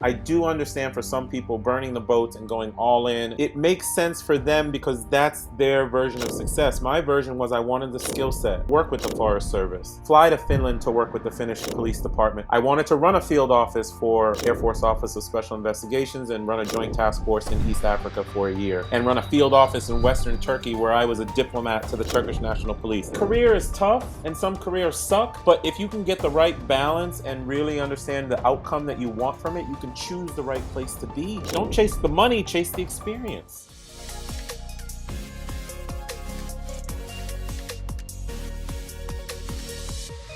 I do understand for some people burning the boats and going all in, it makes sense for them because that's their version of success. My version was I wanted the skill set, work with the Forest Service, fly to Finland to work with the Finnish police department. I wanted to run a field office for Air Force Office of Special Investigations and run a joint task force in East Africa for a year, and run a field office in Western Turkey where I was a diplomat to the Turkish National Police. Career is tough and some careers suck, but if you can get the right balance and really understand the outcome that you want from it, you can choose the right place to be. Don't chase the money, chase the experience.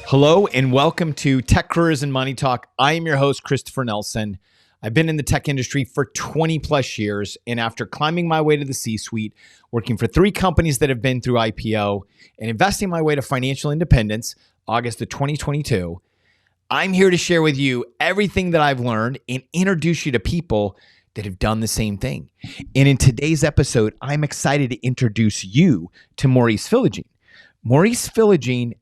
Hello and welcome to Tech Careers and Money Talk. I am your host, Christopher Nelson. I've been in the tech industry for 20 plus years, and after climbing my way to the C-suite, working for 3 companies that have been through IPO, and investing my way to financial independence, August of 2022, I'm here to share with you everything that I've learned and introduce you to people that have done the same thing. And in today's episode, I'm excited to introduce you to Maurice Philogene. Maurice Philogene,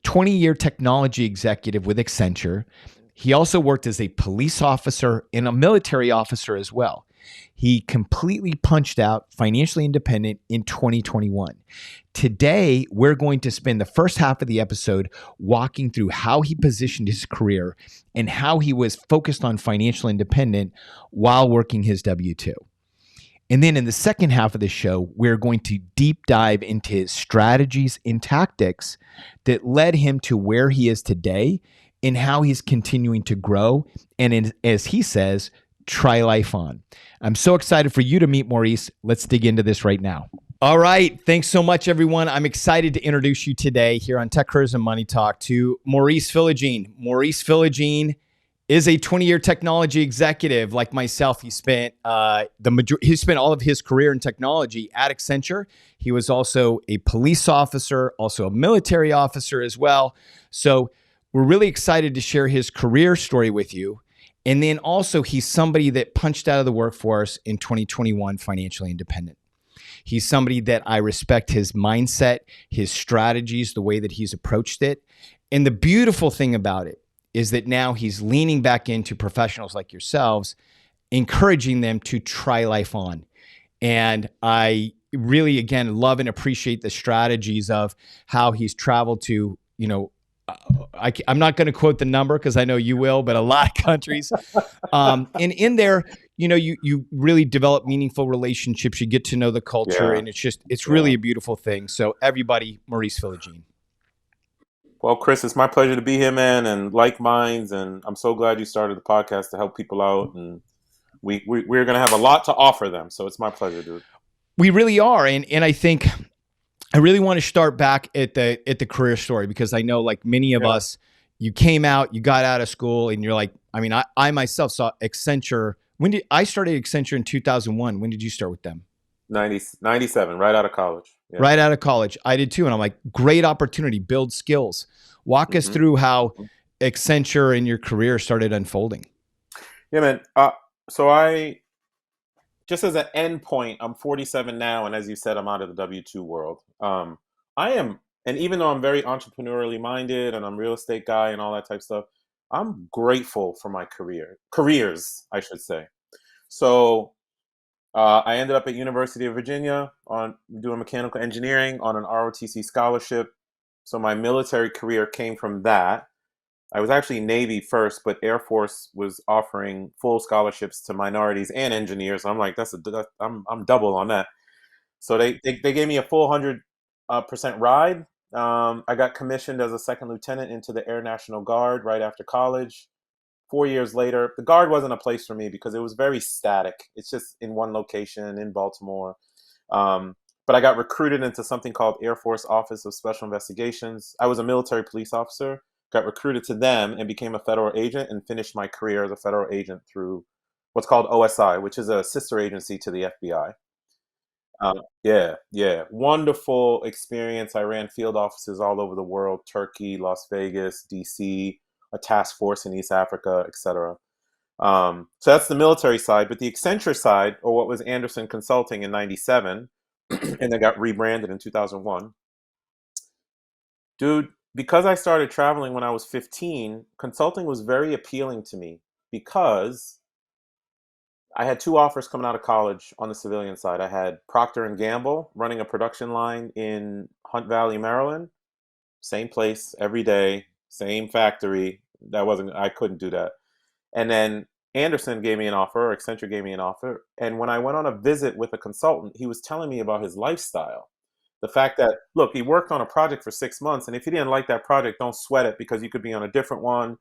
20-year technology executive with Accenture. He also worked as a police officer and a military officer as well. He completely punched out financially independent in 2021. Today, we're going to spend the first half of the episode walking through how he positioned his career and how he was focused on financial independent while working his W-2. And then in the second half of the show, we're going to deep dive into his strategies and tactics that led him to where he is today and how he's continuing to grow. And as he says, try life on. I'm so excited for you to meet Maurice. Let's dig into this right now. All right. Thanks so much, everyone. I'm excited to introduce you today here on Tech Careers and Money Talk to Maurice Philogene. Maurice Philogene is a 20-year technology executive like myself. He spent all of his career in technology at Accenture. He was also a police officer, also a military officer as well. So we're really excited to share his career story with you. And then also he's somebody that punched out of the workforce in 2021, financially independent. He's somebody that I respect his mindset, his strategies, the way that he's approached it. And the beautiful thing about it is that now he's leaning back into professionals like yourselves, encouraging them to try life on. And I really, again, love and appreciate the strategies of how he's traveled to, I'm not going to quote the number because I know you will, but a lot of countries. And in there, you really develop meaningful relationships. You get to know the culture, and it's really a beautiful thing. So everybody, Maurice Philogene. Well, Chris, it's my pleasure to be here, man, and like minds, and I'm so glad you started the podcast to help people out, and we're going to have a lot to offer them. So it's my pleasure, dude. We really are, and I think I really want to start back at the career story because I know, like many of us, you came out, you got out of school, and you're like, I myself saw Accenture. When did I started Accenture in 2001? When did you start with them? 97, right out of college. Yeah. Right out of college. I did too. And I'm like, great opportunity, build skills. Walk us through how Accenture and your career started unfolding. Yeah, man. So I, just as an end point, I'm 47 now. And as you said, I'm out of the W-2 world. And even though I'm very entrepreneurially minded and I'm a real estate guy and all that type of stuff, I'm grateful for my careers, I should say. So I ended up at University of Virginia on doing mechanical engineering on an ROTC scholarship. So my military career came from that. I was actually Navy first, but Air Force was offering full scholarships to minorities and engineers. I'm like, I'm double on that. So they gave me a full 100% ride. I got commissioned as a second lieutenant into the Air National Guard right after college. 4 years later, the Guard wasn't a place for me because it was very static. It's just in one location in Baltimore. But I got recruited into something called Air Force Office of Special Investigations. I was a military police officer, got recruited to them and became a federal agent and finished my career as a federal agent through what's called OSI, which is a sister agency to the FBI. Wonderful experience. I ran field offices all over the world, Turkey, Las Vegas, DC, a task force in East Africa, etc. So that's the military side. But the Accenture side, or what was Anderson Consulting in 97, and then got rebranded in 2001. Dude, because I started traveling when I was 15, consulting was very appealing to me because I had two offers coming out of college on the civilian side. I had Procter and Gamble running a production line in Hunt Valley, Maryland. Same place every day, same factory. That wasn't I couldn't do that. And then Anderson gave me an offer, or Accenture gave me an offer. And when I went on a visit with a consultant, he was telling me about his lifestyle. The fact that, look, he worked on a project for 6 months, and if you didn't like that project, don't sweat it because you could be on a different one.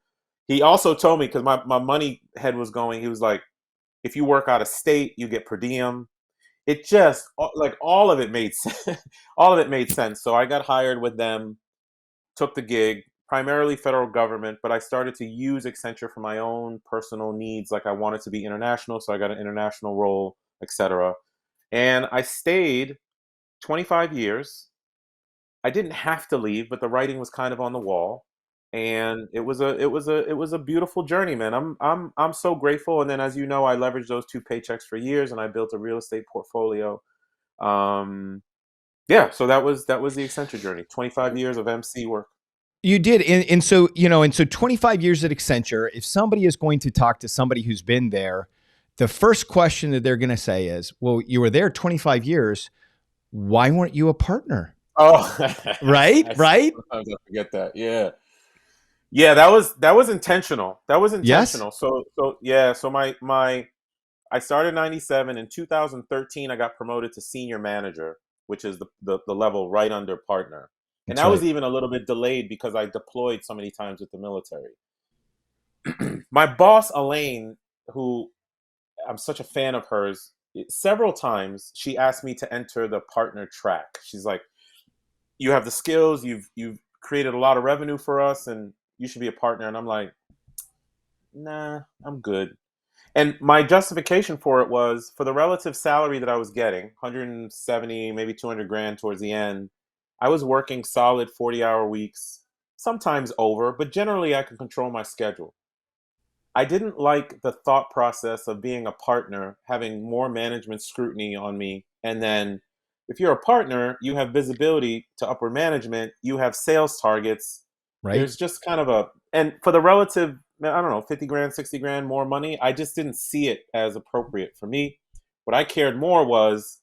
He also told me, because my money head was going, he was like, if you work out of state, you get per diem. It just, like, all of it made sense. All of it made sense. So I got hired with them, took the gig, primarily federal government, but I started to use Accenture for my own personal needs. Like I wanted to be international, so I got an international role, etc. And I stayed 25 years. I didn't have to leave, but the writing was kind of on the wall. And it was a beautiful journey, man. I'm so grateful. And then, as you know, I leveraged those two paychecks for years, and I built a real estate portfolio. Um, yeah, so that was the Accenture journey. 25 years of MC work. You did. And so, and so 25 years at Accenture, if somebody is going to talk to somebody who's been there, the first question that they're going to say is, well, you were there 25 years. Why weren't you a partner? Oh, Right? Right? sometimes I forget that. Yeah, yeah, that was intentional. That was Yes. intentional. So yeah, so my I started 97. In 2013. I got promoted to senior manager, which is the level right under partner, and That's that was right. even a little bit delayed because I deployed so many times with the military. My boss Elaine, who I'm such a fan of hers, several times she asked me to enter the partner track. She's like, you have the skills, you've created a lot of revenue for us, and you should be a partner. And I'm like, nah, I'm good. And my justification for it was for the relative salary that I was getting, 170, maybe 200 grand towards the end. I was working solid 40-hour weeks, sometimes over, but generally I could control my schedule. I didn't like the thought process of being a partner, having more management scrutiny on me. And then if you're a partner, you have visibility to upper management, you have sales targets. Right. There's just kind of and for the relative, I don't know, 50 grand, 60 grand more money, I just didn't see it as appropriate for me. What I cared more was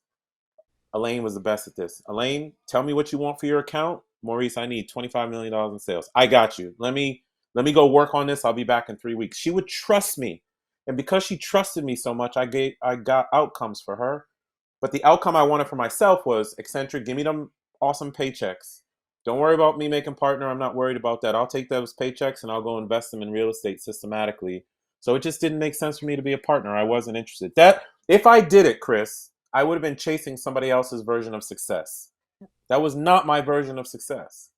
Elaine was the best at this. Elaine, tell me what you want for your account. Maurice, I need $25 million in sales. I got you. Let me go work on this. I'll be back in 3 weeks. She would trust me. And because she trusted me so much, I got outcomes for her. But the outcome I wanted for myself was Accenture, give me them awesome paychecks. Don't worry about me making partner. I'm not worried about that. I'll take those paychecks and I'll go invest them in real estate systematically. So it just didn't make sense for me to be a partner. I wasn't interested. That if I did it, Chris, I would have been chasing somebody else's version of success. That was not my version of success.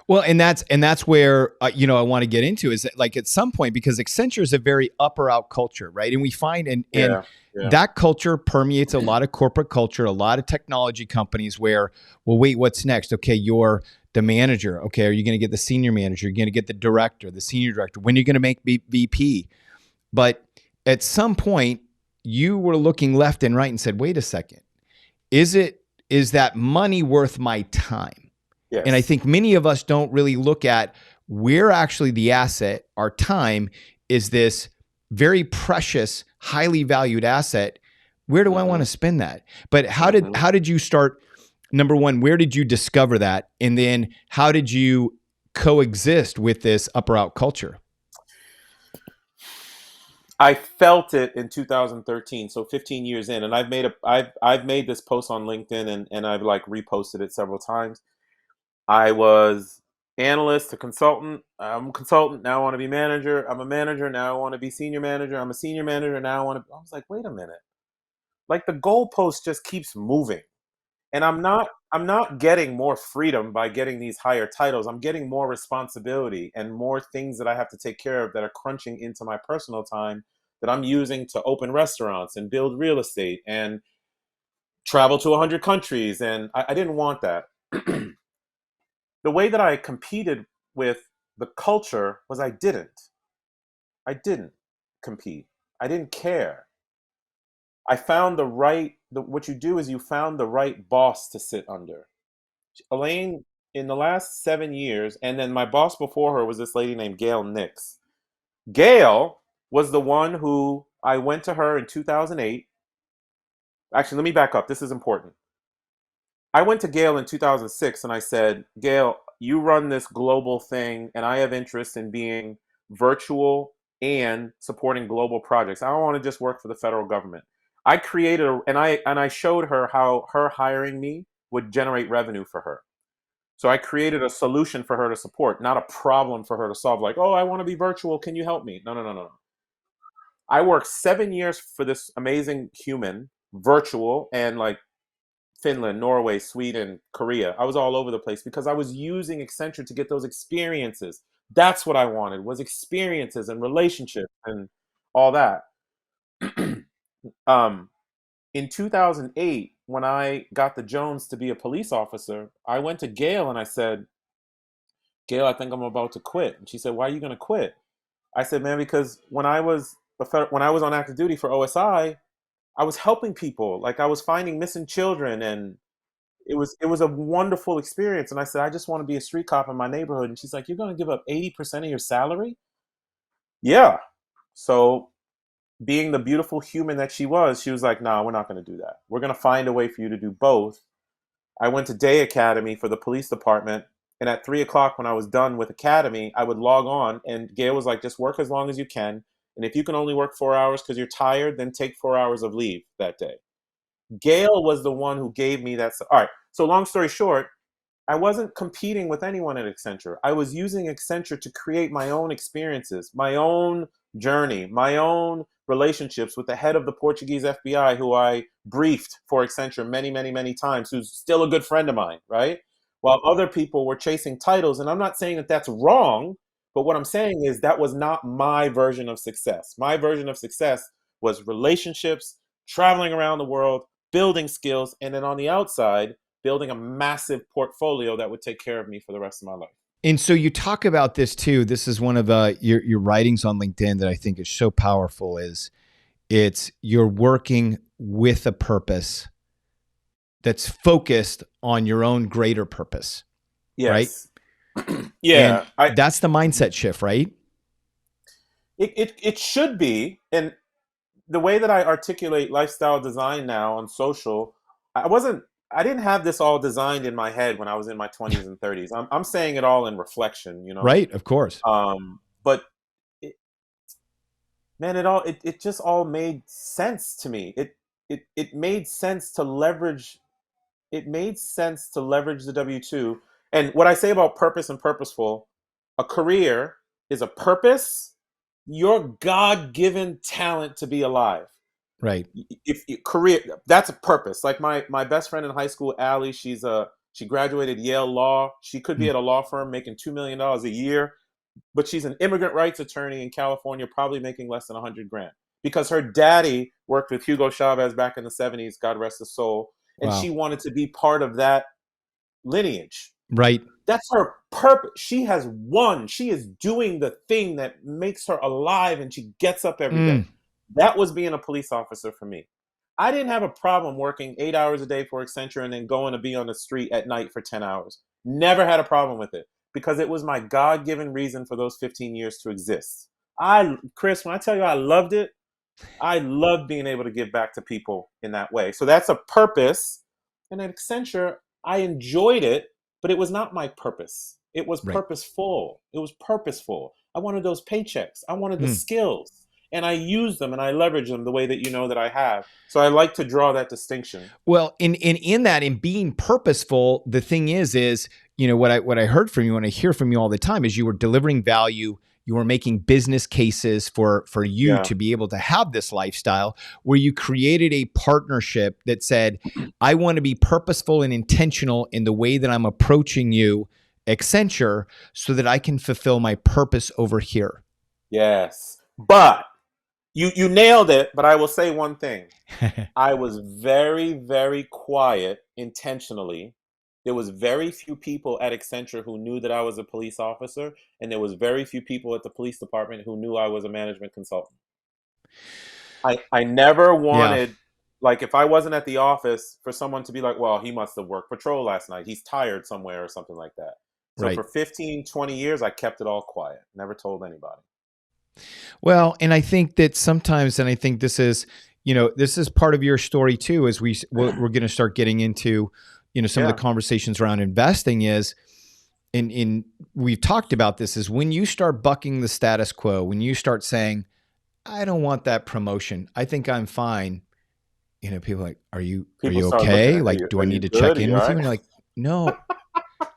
Well, and that's where I want to get into is that, like, at some point, because Accenture is a very up or out culture, right? And we find and Yeah, yeah. that culture permeates a lot of corporate culture, a lot of technology companies where, well, wait, what's next? Okay, you're the manager. Okay, are you going to get the senior manager? You're going to get the director, the senior director. When are you going to make VP? But at some point, you were looking left and right and said, wait a second, is that money worth my time? And I Yes. think many of us don't really look at where actually the asset, our time, is this very precious, highly valued asset. Where do I want Mm-hmm. to spend that? But how did Mm-hmm. how did you start? Number one, where did you discover that? And then how did you coexist with this upper out culture? I felt it in 2013, so 15 years in, and I've made this post on LinkedIn, and I've like reposted it several times. I was analyst to consultant. I'm a consultant now. I want to be manager. I'm a manager now. I want to be senior manager. I'm a senior manager now. I was like, wait a minute. Like the goalpost just keeps moving, and I'm not getting more freedom by getting these higher titles. I'm getting more responsibility and more things that I have to take care of that are crunching into my personal time that I'm using to open restaurants and build real estate and travel to 100 countries. And I didn't want that. The way that I competed with the culture was I didn't compete. I didn't care. I found what you do is you found the right boss to sit under. Elaine, in the last 7 years, and then my boss before her was this lady named Gail Nix. Gail was the one who I went to her in 2008. Actually, let me back up. This is important. I went to Gail in 2006 and I said, Gail, you run this global thing, and I have interest in being virtual and supporting global projects. I don't want to just work for the federal government. I created and I showed her how her hiring me would generate revenue for her. So I created a solution for her to support, not a problem for her to solve. Like, oh, I want to be virtual. Can you help me? No, no, no, no. I worked 7 years for this amazing human, virtual, and like Finland, Norway, Sweden, Korea. I was all over the place because I was using Accenture to get those experiences. That's what I wanted, was experiences and relationships and all that. um, in 2008, when I got the Jones to be a police officer, I went to Gail and I said, Gail, I think I'm about to quit. And she said, why are you going to quit? I said, man, because when I was on active duty for I was helping people. Like I was finding missing children, and it was a wonderful experience. And I said, I just want to be a street cop in my neighborhood. And she's like, you're going to give up 80% of your salary? Yeah. So being the beautiful human that she was like, nah, we're not going to do that. We're going to find a way for you to do both. I went to day academy for the police department. And at 3 o'clock, when I was done with academy, I would log on, and Gail was like, just work as long as you can. And if you can only work 4 hours because you're tired, then take 4 hours of leave that day. Gail was the one who gave me that. All right. So long story short, I wasn't competing with anyone at Accenture. I was using Accenture to create my own experiences, my own journey, my own relationships with the head of the Portuguese FBI, who I briefed for Accenture many, many, many times, who's still a good friend of mine, right? While other people were chasing titles. And I'm not saying that that's wrong, but what I'm saying is that was not my version of success. My version of success was relationships, traveling around the world, building skills, and then on the outside, building a massive portfolio that would take care of me for the rest of my life. And so you talk about this too. This is one of your writings on LinkedIn that I think is so powerful. It's you're working with a purpose that's focused on your own greater purpose, right? Yes. Yeah. And that's the mindset shift, right? It should be. And the way that I articulate lifestyle design now on social, I didn't have this all designed in my head when I was in my 20s and 30s. I'm saying it all in reflection, you know? Right, of course. But it, man, it just all made sense to me. It made sense to leverage. It made sense to leverage the W-2. And what I say about purpose and purposeful, a career is a purpose, your God-given talent to be alive. Right. If career, that's a purpose. Like my best friend in high school, Allie, she graduated Yale Law. She could be Mm. at a law firm making $2 million a year, but she's an immigrant rights attorney in California, probably making less than 100 grand because her daddy worked with Hugo Chavez back in the 70s, God rest his soul, and she Wow. wanted to be part of that lineage. Right. That's her purpose. She has won. She is doing the thing that makes her alive, and she gets up every day. Mm. That was being a police officer for me. I didn't have a problem working 8 hours a day for Accenture and then going to be on the street at night for 10 hours. Never had a problem with it because it was my God-given reason for those 15 years to exist. Chris, when I tell you I loved it, I loved being able to give back to people in that way. So that's a purpose. And at Accenture, I enjoyed it, but it was not my purpose. It was Right. purposeful. It was purposeful. I wanted those paychecks. I wanted the Mm. skills. And I use them and I leverage them the way that you know that I have. So I like to draw that distinction. Well, in that, in being purposeful, the thing is, what I heard from you and I hear from you all the time is you were delivering value. You were making business cases for you Yeah. to be able to have this lifestyle where you created a partnership that said, I want to be purposeful and intentional in the way that I'm approaching you, Accenture, so that I can fulfill my purpose over here. Yes. But you nailed it, but I will say one thing. I was very, very quiet intentionally. There was very few people at Accenture who knew that I was a police officer, and there was very few people at the police department who knew I was a management consultant. I never Yeah. wanted, like, if I wasn't at the office, for someone to be like, well, he must have worked patrol last night. He's tired somewhere or something like that. So Right. for 15, 20 years, I kept it all quiet. Never told anybody. Well, and I think that sometimes, and I think this is, this is part of your story too, as we're going to start getting into, some of the Yeah. conversations around investing is, in we've talked about this, is when you start bucking the status quo, when you start saying, I don't want that promotion, I think I'm fine. People are like, are People you start looking okay? at, Like, do are I you need to good? check Are in you with all you? right? And you're like, no,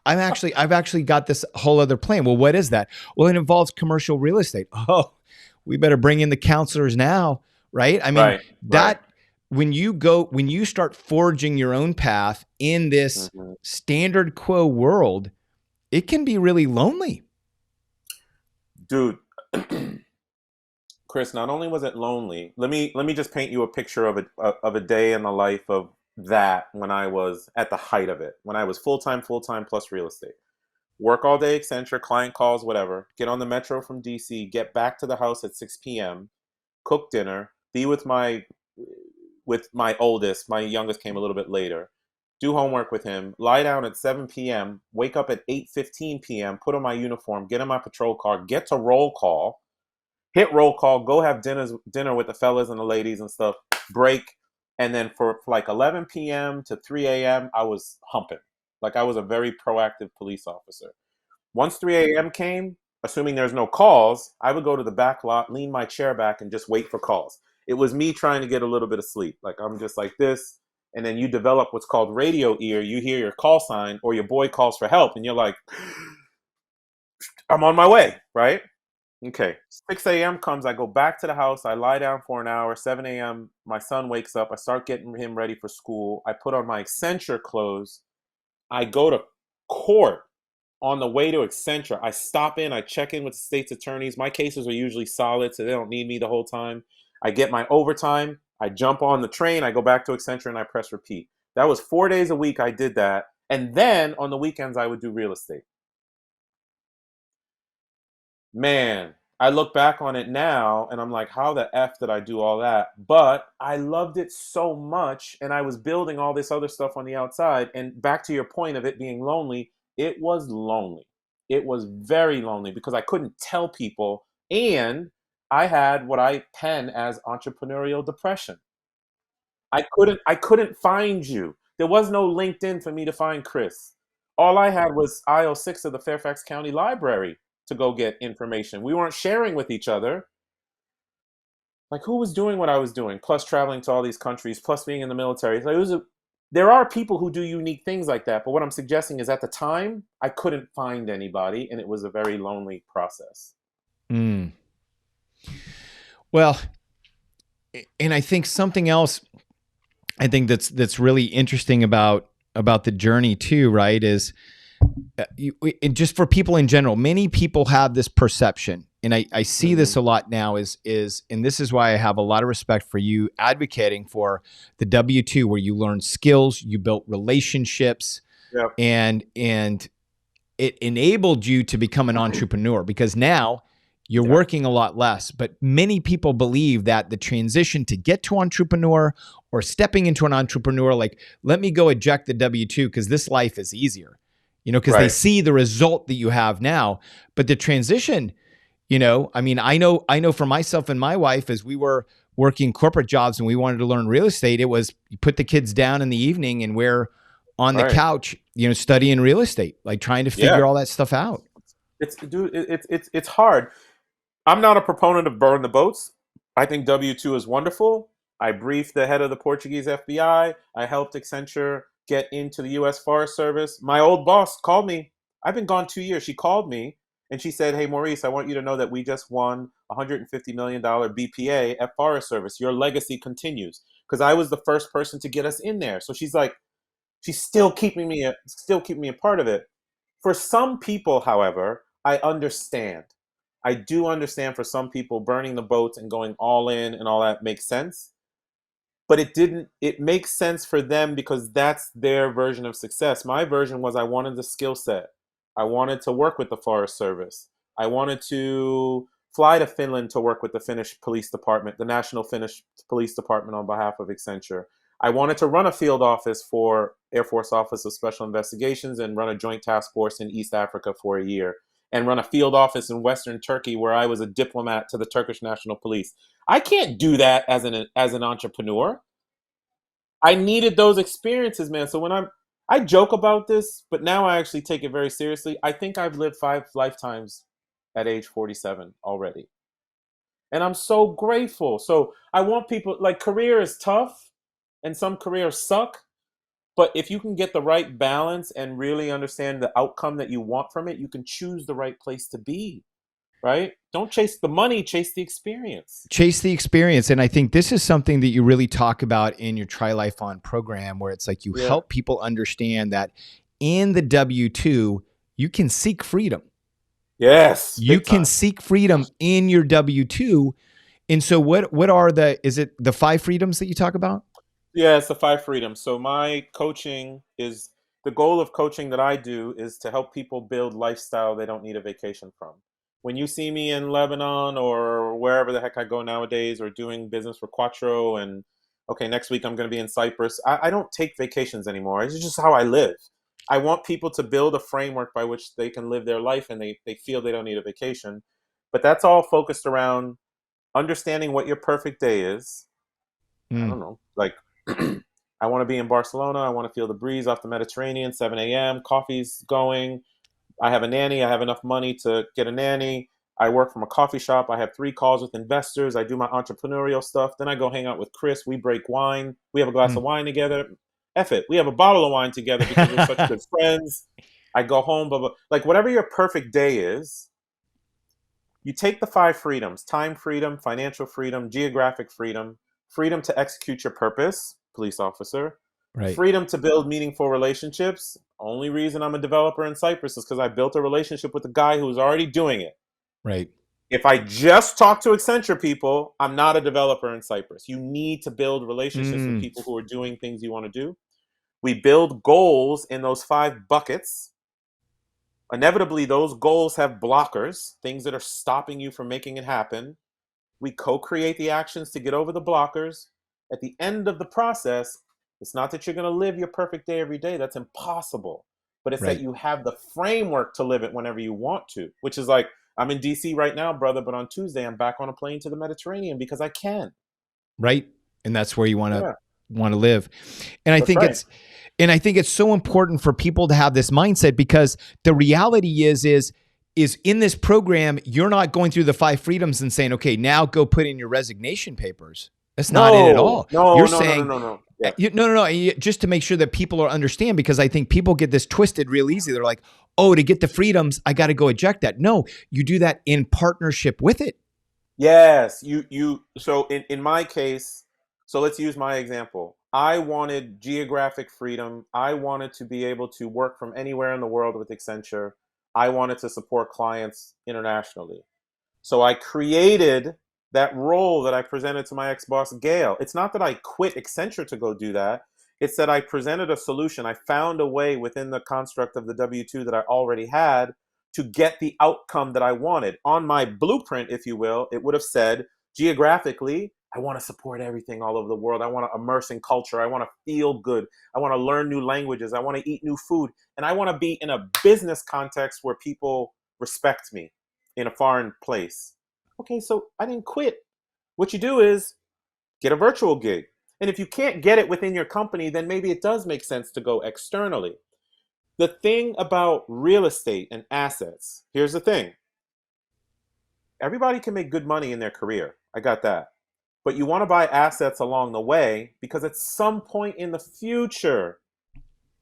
I've actually got this whole other plan. Well, what is that? Well, it involves commercial real estate. Oh, we better bring in the counselors now, right? I mean, Right, right. that when you start forging your own path in this Hmm. standard quo world, it can be really lonely. Dude, Chris, not only was it lonely, let me just paint you a picture of a day in the life of that when I was at the height of it, when I was full time plus real estate. Work all day, Accenture, client calls, whatever. Get on the metro from DC, get back to the house at 6 p.m., cook dinner, be with my oldest. My youngest came a little bit later. Do homework with him, lie down at 7 p.m., wake up at 8:15 p.m., put on my uniform, get in my patrol car, get to roll call, hit roll call, go have dinner with the fellas and the ladies and stuff, break, and then for like 11 p.m. to 3 a.m. I was humping. Like I was a very proactive police officer. Once 3 a.m. came, assuming there's no calls, I would go to the back lot, lean my chair back, and just wait for calls. It was me trying to get a little bit of sleep. Like I'm just like this. And then you develop what's called radio ear. You hear your call sign or your boy calls for help, and you're like, I'm on my way, right? Okay. 6 a.m. comes, I go back to the house, I lie down for an hour. 7 a.m., my son wakes up, I start getting him ready for school. I put on my Accenture clothes, I go to court. On the way to Accenture, I stop in, I check in with the state's attorneys. My cases are usually solid, so they don't need me the whole time. I get my overtime, I jump on the train, I go back to Accenture, and I press repeat. That was 4 days a week I did that. And then on the weekends, I would do real estate. Man, I look back on it now and I'm like, how the F did I do all that? But I loved it so much and I was building all this other stuff on the outside. And back to your point of it being lonely, it was lonely. It was very lonely because I couldn't tell people. And I had what I pen as entrepreneurial depression. I couldn't find you. There was no LinkedIn for me to find Chris. All I had was aisle 6 of the Fairfax County Library to go get information. We weren't sharing with each other. Like who was doing what I was doing, plus traveling to all these countries, plus being in the military. So there are people who do unique things like that, but what I'm suggesting is at the time I couldn't find anybody and it was a very lonely process. Mm. Well, and I think something else I think that's really interesting about the journey too, right? Is just for people in general, many people have this perception, and I see this Hmm. a lot now. And this is why I have a lot of respect for you advocating for the W-2, where you learn skills, you built relationships, Yep. and it enabled you to become an entrepreneur because now you're Yeah. working a lot less. But many people believe that the transition to get to entrepreneur or stepping into an entrepreneur, like, let me go eject the W 2 because this life is easier, because they Right. see the result that you have now. But the transition, I mean, I know for myself and my wife, as we were working corporate jobs and we wanted to learn real estate, it was you put the kids down in the evening and we're on the Right. couch, studying real estate, like trying to Yeah. figure all that stuff out. It's dude, it's hard. I'm not a proponent of burn the boats. I think W-2 is wonderful. I briefed the head of the Portuguese FBI. I helped Accenture get into the US Forest Service. My old boss called me. I've been gone 2 years. She called me and she said, "Hey, Maurice, I want you to know that we just won $150 million BPA at Forest Service. Your legacy continues." Because I was the first person to get us in there. So she's like, she's still keeping me a part of it. For some people, however, I understand. I do understand for some people burning the boats and going all in and all that makes sense. But it makes sense for them because that's their version of success. My version was I wanted the skill set. I wanted to work with the Forest Service. I wanted to fly to Finland to work with the Finnish police department, the National Finnish Police Department on behalf of Accenture. I wanted to run a field office for Air Force Office of Special Investigations and run a joint task force in East Africa for a year. and run a field office in Western Turkey where I was a diplomat to the Turkish National Police. I can't do that as an entrepreneur. I needed those experiences, man. So I joke about this, but now I actually take it very seriously. I think I've lived 5 lifetimes at age 47 already. And I'm so grateful. So I want people, like, career is tough and some careers suck, but if you can get the right balance and really understand the outcome that you want from it, you can choose the right place to be, right? Don't chase the money, chase the experience. Chase the experience. And I think this is something that you really talk about in your Try Life On program, where it's like you Yeah. help people understand that in the W-2, you can seek freedom. Yes. You Big can time. seek freedom in your W-2. And so what are is it the 5 freedoms that you talk about? Yeah, it's the 5 freedoms. So my coaching is the goal of coaching that I do is to help people build lifestyle they don't need a vacation from. When you see me in Lebanon or wherever the heck I go nowadays, or doing business for Quattro, and okay, next week I'm going to be in Cyprus, I don't take vacations anymore. It's just how I live. I want people to build a framework by which they can live their life and they feel they don't need a vacation. But that's all focused around understanding what your perfect day is. I Mm, don't know, like I want to be in Barcelona. I want to feel the breeze off the Mediterranean, 7 a.m., coffee's going. I have a nanny. I have enough money to get a nanny. I work from a coffee shop. I have 3 calls with investors. I do my entrepreneurial stuff. Then I go hang out with Chris. We break wine. We have a glass mm. of wine together. F it. We have a bottle of wine together because we're such good friends. I go home, blah, blah. Like, whatever your perfect day is, you take the 5 freedoms: time freedom, financial freedom, geographic freedom, freedom to execute your purpose, police officer, Right, freedom to build meaningful relationships. Only reason I'm a developer in Cyprus is because I built a relationship with a guy who was already doing it. right. If I just talk to Accenture people, I'm not a developer in Cyprus. You need to build relationships with Mm, people who are doing things you want to do. We build goals in those 5 buckets. Inevitably, those goals have blockers, things that are stopping you from making it happen. We co-create the actions to get over the blockers. At the end of the process, it's not that you're going to live your perfect day every day. That's impossible. But it's that right, you have the framework to live it whenever you want to, which is like, I'm in DC right now, brother, but on Tuesday I'm back on a plane to the Mediterranean because I can. right. And that's where you Yeah, want to live. And I that's think right. it's so important for people to have this mindset, because the reality is in this program, you're not going through the 5 freedoms and saying, okay, now go put in your resignation papers. That's not it at No, all. no, You're no, no, no, saying, no, no. Yeah. no, no, no. Just to make sure that people are understand, because I think people get this twisted real easy. They're like, oh, to get the freedoms, I got to go eject that. No, you do that in partnership with it. Yes, so in my case, so let's use my example. I wanted geographic freedom. I wanted to be able to work from anywhere in the world with Accenture. I wanted to support clients internationally. So I created that role that I presented to my ex-boss, Gail. It's not that I quit Accenture to go do that. It's that I presented a solution. I found a way within the construct of the W-2 that I already had to get the outcome that I wanted. On my blueprint, if you will, it would have said, geographically, I want to support everything all over the world. I want to immerse in culture. I want to feel good. I want to learn new languages. I want to eat new food. And I want to be in a business context where people respect me in a foreign place. Okay, so I didn't quit. What you do is get a virtual gig. And if you can't get it within your company, then maybe it does make sense to go externally. The thing about real estate and assets, here's the thing: everybody can make good money in their career. I got that. But you want to buy assets along the way because at some point in the future,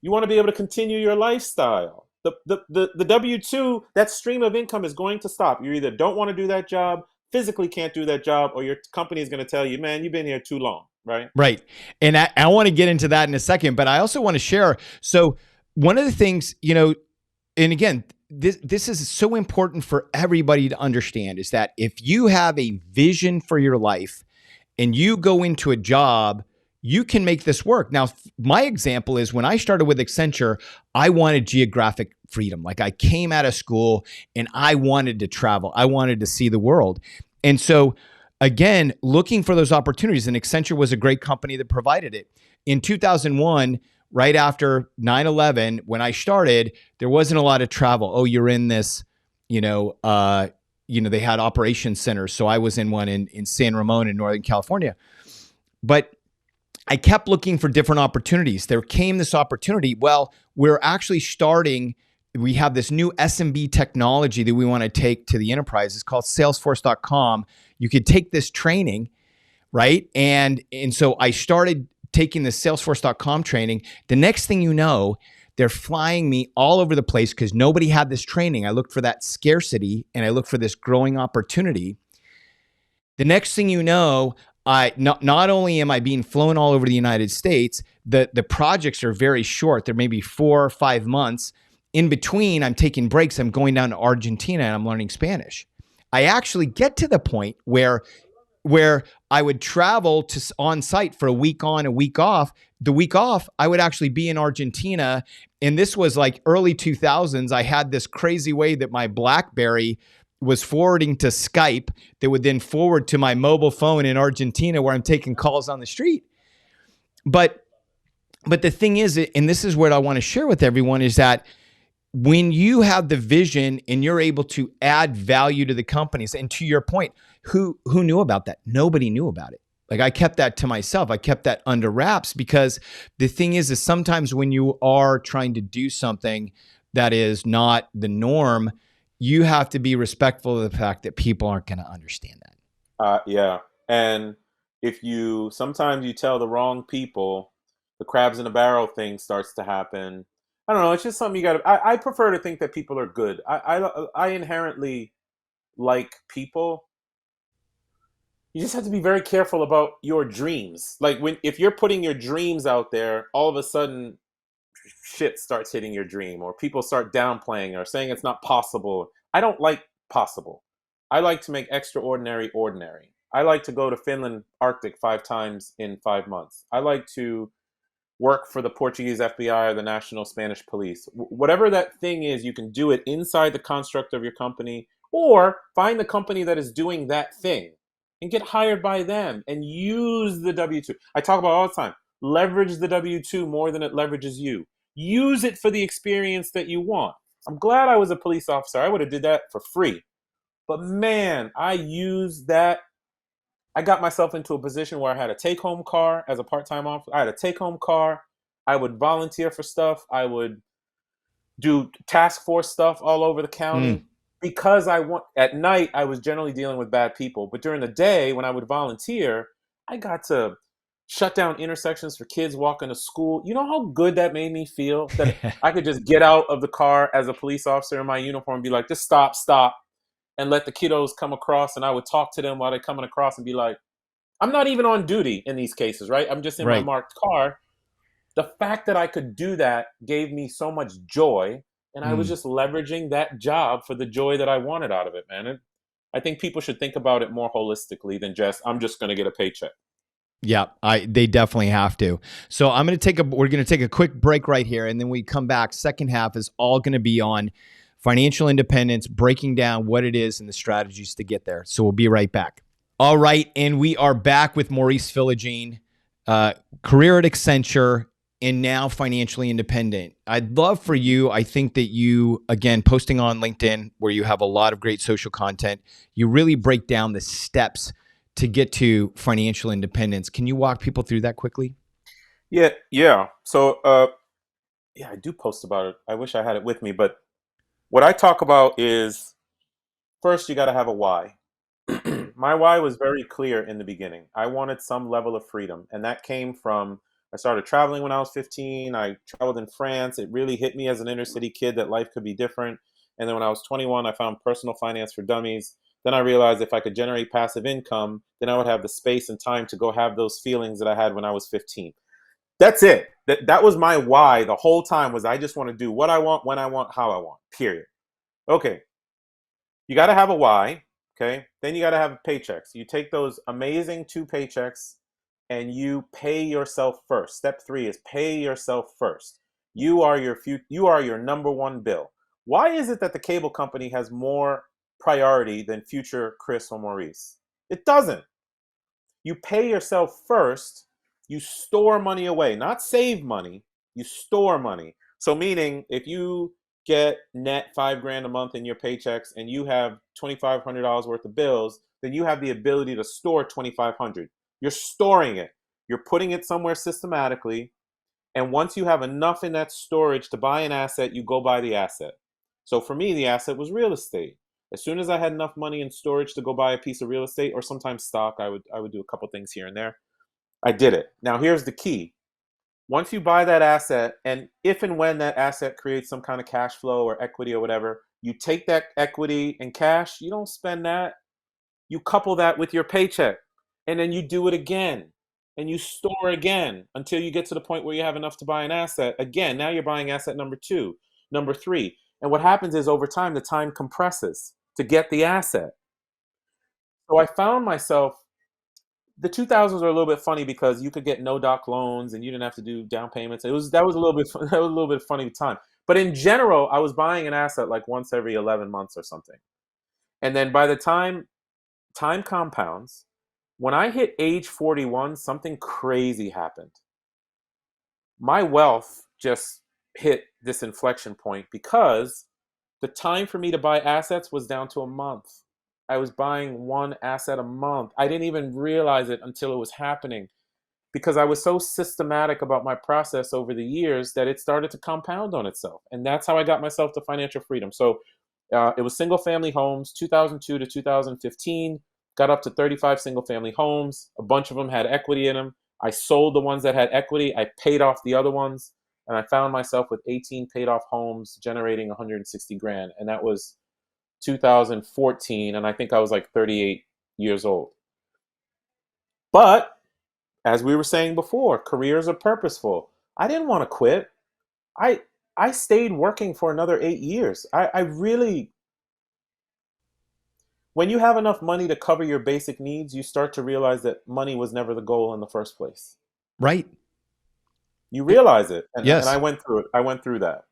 you want to be able to continue your lifestyle. The W 2, that stream of income is going to stop. You either don't want to do that job, physically can't do that job, or your company is going to tell you, man, you've been here too long, right? Right. And I want to get into that in a second, but I also want to share. So one of the things, and again, this is so important for everybody to understand, is that if you have a vision for your life and you go into a job, you can make this work. Now, my example is when I started with Accenture, I wanted geographic freedom. Like, I came out of school and I wanted to travel. I wanted to see the world. And so again, looking for those opportunities, and Accenture was a great company that provided it. In 2001, right after 9/11, when I started, there wasn't a lot of travel. Oh, you're in this you know, uh, they had operations centers. So I was in one in San Ramon in Northern California. But I kept looking for different opportunities. There came this opportunity. Well, we're actually starting, we have this new SMB technology that we want to take to the enterprise. It's called salesforce.com. You could take this training, right? And so I started taking the salesforce.com training. The next thing you know, they're flying me all over the place because nobody had this training. I looked for that scarcity and I looked for this growing opportunity. The next thing you know, I not only am I being flown all over the United States, the projects are very short. They're maybe 4 or 5 months. In between, I'm taking breaks. I'm going down to Argentina and I'm learning Spanish. I actually get to the point where I would travel to on site for a week on, a week off. The week off, I would actually be in Argentina. And this was like early 2000s. I had this crazy way that my BlackBerry was forwarding to Skype that would then forward to my mobile phone in Argentina where I'm taking calls on the street. But the thing is, and this is what I want to share with everyone, is that when you have the vision and you're able to add value to the companies, and to your point, who knew about that? Nobody knew about it. Like, I kept that to myself. I kept that under wraps because the thing is sometimes when you are trying to do something that is not the norm, you have to be respectful of the fact that people aren't going to understand that. Yeah. And if you sometimes you tell the wrong people, the crabs in a barrel thing starts to happen. I don't know. It's just something you got to. I prefer to think that people are good. I inherently like people. You just have to be very careful about your dreams. Like when if you're putting your dreams out there, all of a sudden shit starts hitting your dream, or people start downplaying or saying it's not possible. I don't like possible. I like to make extraordinary ordinary. I like to go to Finland Arctic 5 times in 5 months. I like to work for the Portuguese FBI or the National Spanish Police. Whatever that thing is, you can do it inside the construct of your company, or find the company that is doing that thing and get hired by them and use the W 2. I talk about all the time, leverage the W 2 more than it leverages you. Use it for the experience that you want. I'm glad I was a police officer. I would have did that for free. But man, I got myself into a position where I had a take home car as a part time officer. I had a take home car. I would volunteer for stuff. I would do task force stuff all over the Mm. county because at night I was generally dealing with bad people. But during the day when I would volunteer, I got to shut down intersections for kids walking to school. You know how good that made me feel that I could just get out of the car as a police officer in my uniform and be like, just stop, stop, and let the kiddos come across, and I would talk to them while they're coming across and be like, I'm not even on duty in these cases, right? I'm just in my Right. marked car. The fact that I could do that gave me so much joy, and I was Mm. just leveraging that job for the joy that I wanted out of it, man. I think people should think about it more holistically than just I'm just going to get a paycheck. Yeah, they definitely have to. So we're going to take a quick break right here, and then we come back. Second half is all going to be on financial independence, breaking down what it is and the strategies to get there. So we'll be right back. All right, and we are back with Maurice Philogene, career at Accenture, and now financially independent. I'd love for you, I think that you, again, posting on LinkedIn where you have a lot of great social content, you really break down the steps to get to financial independence. Can you walk people through that quickly? Yeah, yeah. So, yeah, I do post about it. I wish I had it with me, but what I talk about is first you got to have a why. My why was very clear in the beginning. I wanted some level of freedom, and that came from I started traveling when I was 15. I traveled in France. It really hit me as an inner city kid that life could be different. And then when I was 21, I found personal finance for dummies. Then I realized if I could generate passive income, then I would have the space and time to go have those feelings that I had when I was 15. That's it. That was my why the whole time was I just want to do what I want, when I want, how I want. Period. Okay, you got to have a why. Okay. Then you got to have paychecks. You take those amazing 2 paychecks and you pay yourself first. Step 3 is pay yourself first. You are your number one bill. Why is it that the cable company has more priority than future Chris or Maurice? It doesn't. You pay yourself first. You store money away, not save money. You store money. So meaning if you get net 5 grand a month in your paychecks and you have $2,500 worth of bills, then you have the ability to store 2,500. You're storing it. You're putting it somewhere systematically. And once you have enough in that storage to buy an asset, you go buy the asset. So for me, the asset was real estate. As soon as I had enough money in storage to go buy a piece of real estate, or sometimes stock, I would do a couple things here and there. I did it. Now here's the key. Once you buy that asset, and if and when that asset creates some kind of cash flow or equity or whatever, you take that equity and cash, you don't spend that. You couple that with your paycheck, and then you do it again, and you store again until you get to the point where you have enough to buy an asset. Again, now you're buying asset number two, number three. And what happens is over time, the time compresses to get the asset. So I found myself, the 2000s are a little bit funny because you could get no doc loans and you didn't have to do down payments. That was a little bit that was a little bit funny time. But in general, I was buying an asset like once every 11 months or something. And then by the time compounds, when I hit age 41, something crazy happened. My wealth just hit this inflection point because the time for me to buy assets was down to a month. I was buying one asset a month. I didn't even realize it until it was happening because I was so systematic about my process over the years that it started to compound on itself. And that's how I got myself to financial freedom. So it was single family homes, 2002 to 2015, got up to 35 single family homes. A bunch of them had equity in them. I sold the ones that had equity. I paid off the other ones. And I found myself with 18 paid off homes generating 160 grand. And that was 2014. And I think I was like 38 years old. But as we were saying before, careers are purposeful. I didn't want to quit. I I stayed working for another 8 years. I really, when you have enough money to cover your basic needs, you start to realize that money was never the goal in the first place. Right. You realize it, and I Yes. went through it. I went through that.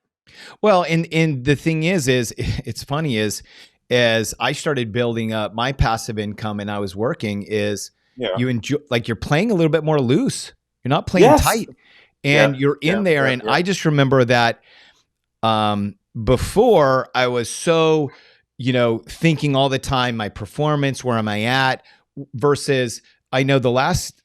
Well, and the thing is it's funny is as I started building up my passive income and I was working is Yeah. you enjoy like you're playing a little bit more loose. You're not playing Yes. tight Yeah. and you're in Yeah. there. Yeah. And Yeah. I just remember that before I was so, thinking all the time, my performance, where am I at versus I know the last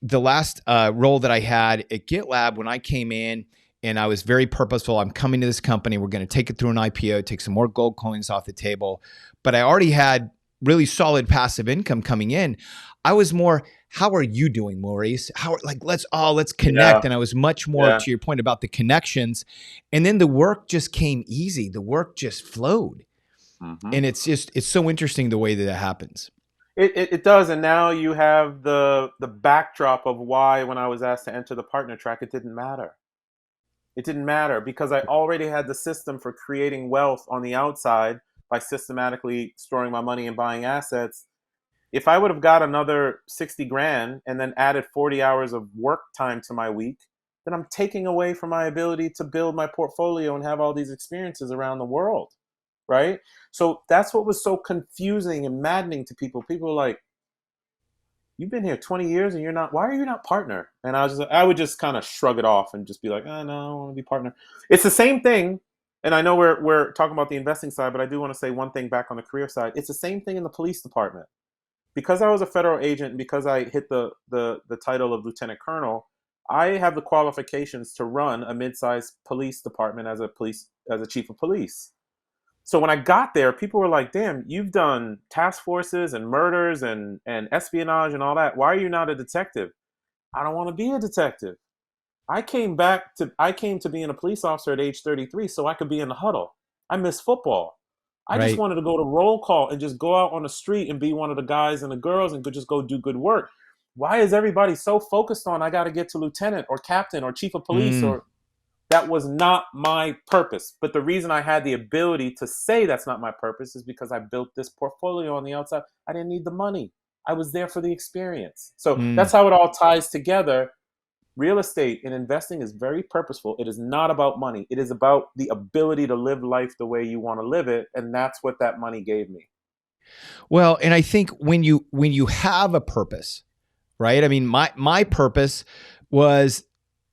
role that I had at GitLab when I came in and I was very purposeful. I'm coming to this company. We're going to take it through an IPO, take some more gold coins off the table. But I already had really solid passive income coming in. I was more, how are you doing, Maurice? Let's Yeah. connect. And I was much more Yeah. to your point about the connections. And then the work just came easy. The work just flowed. Hmm. And it's so interesting the way that happens. It does, and now you have the backdrop of why when I was asked to enter the partner track, it didn't matter. It didn't matter because I already had the system for creating wealth on the outside by systematically storing my money and buying assets. If I would have got another 60 grand and then added 40 hours of work time to my week, then I'm taking away from my ability to build my portfolio and have all these experiences around the world. Right. So that's what was so confusing and maddening to people. People were like, you've been here 20 years and you're not, why are you not partner? And I would just kind of shrug it off and just be like, oh, no, I don't want to be partner. It's the same thing. And I know we're talking about the investing side, but I do want to say one thing back on the career side. It's the same thing in the police department. Because I was a federal agent and because I hit the title of lieutenant colonel, I have the qualifications to run a mid-sized police department as a chief of police. So when I got there, people were like, damn, you've done task forces and murders and espionage and all that. Why are you not a detective? I don't want to be a detective. I came to being a police officer at age 33 so I could be in the huddle. I miss football. I just Right. wanted to go to roll call and just go out on the street and be one of the guys and the girls and just go do good work. Why is everybody so focused on I got to get to lieutenant or captain or chief of police? Mm, Or that was not my purpose. But the reason I had the ability to say that's not my purpose is because I built this portfolio on the outside. I didn't need the money. I was there for the experience. So mm. that's how it all ties together. Real estate and investing is very purposeful. It is not about money. It is about the ability to live life the way you want to live it. And that's what that money gave me. Well, and I think when you have a purpose, right? I mean, my purpose was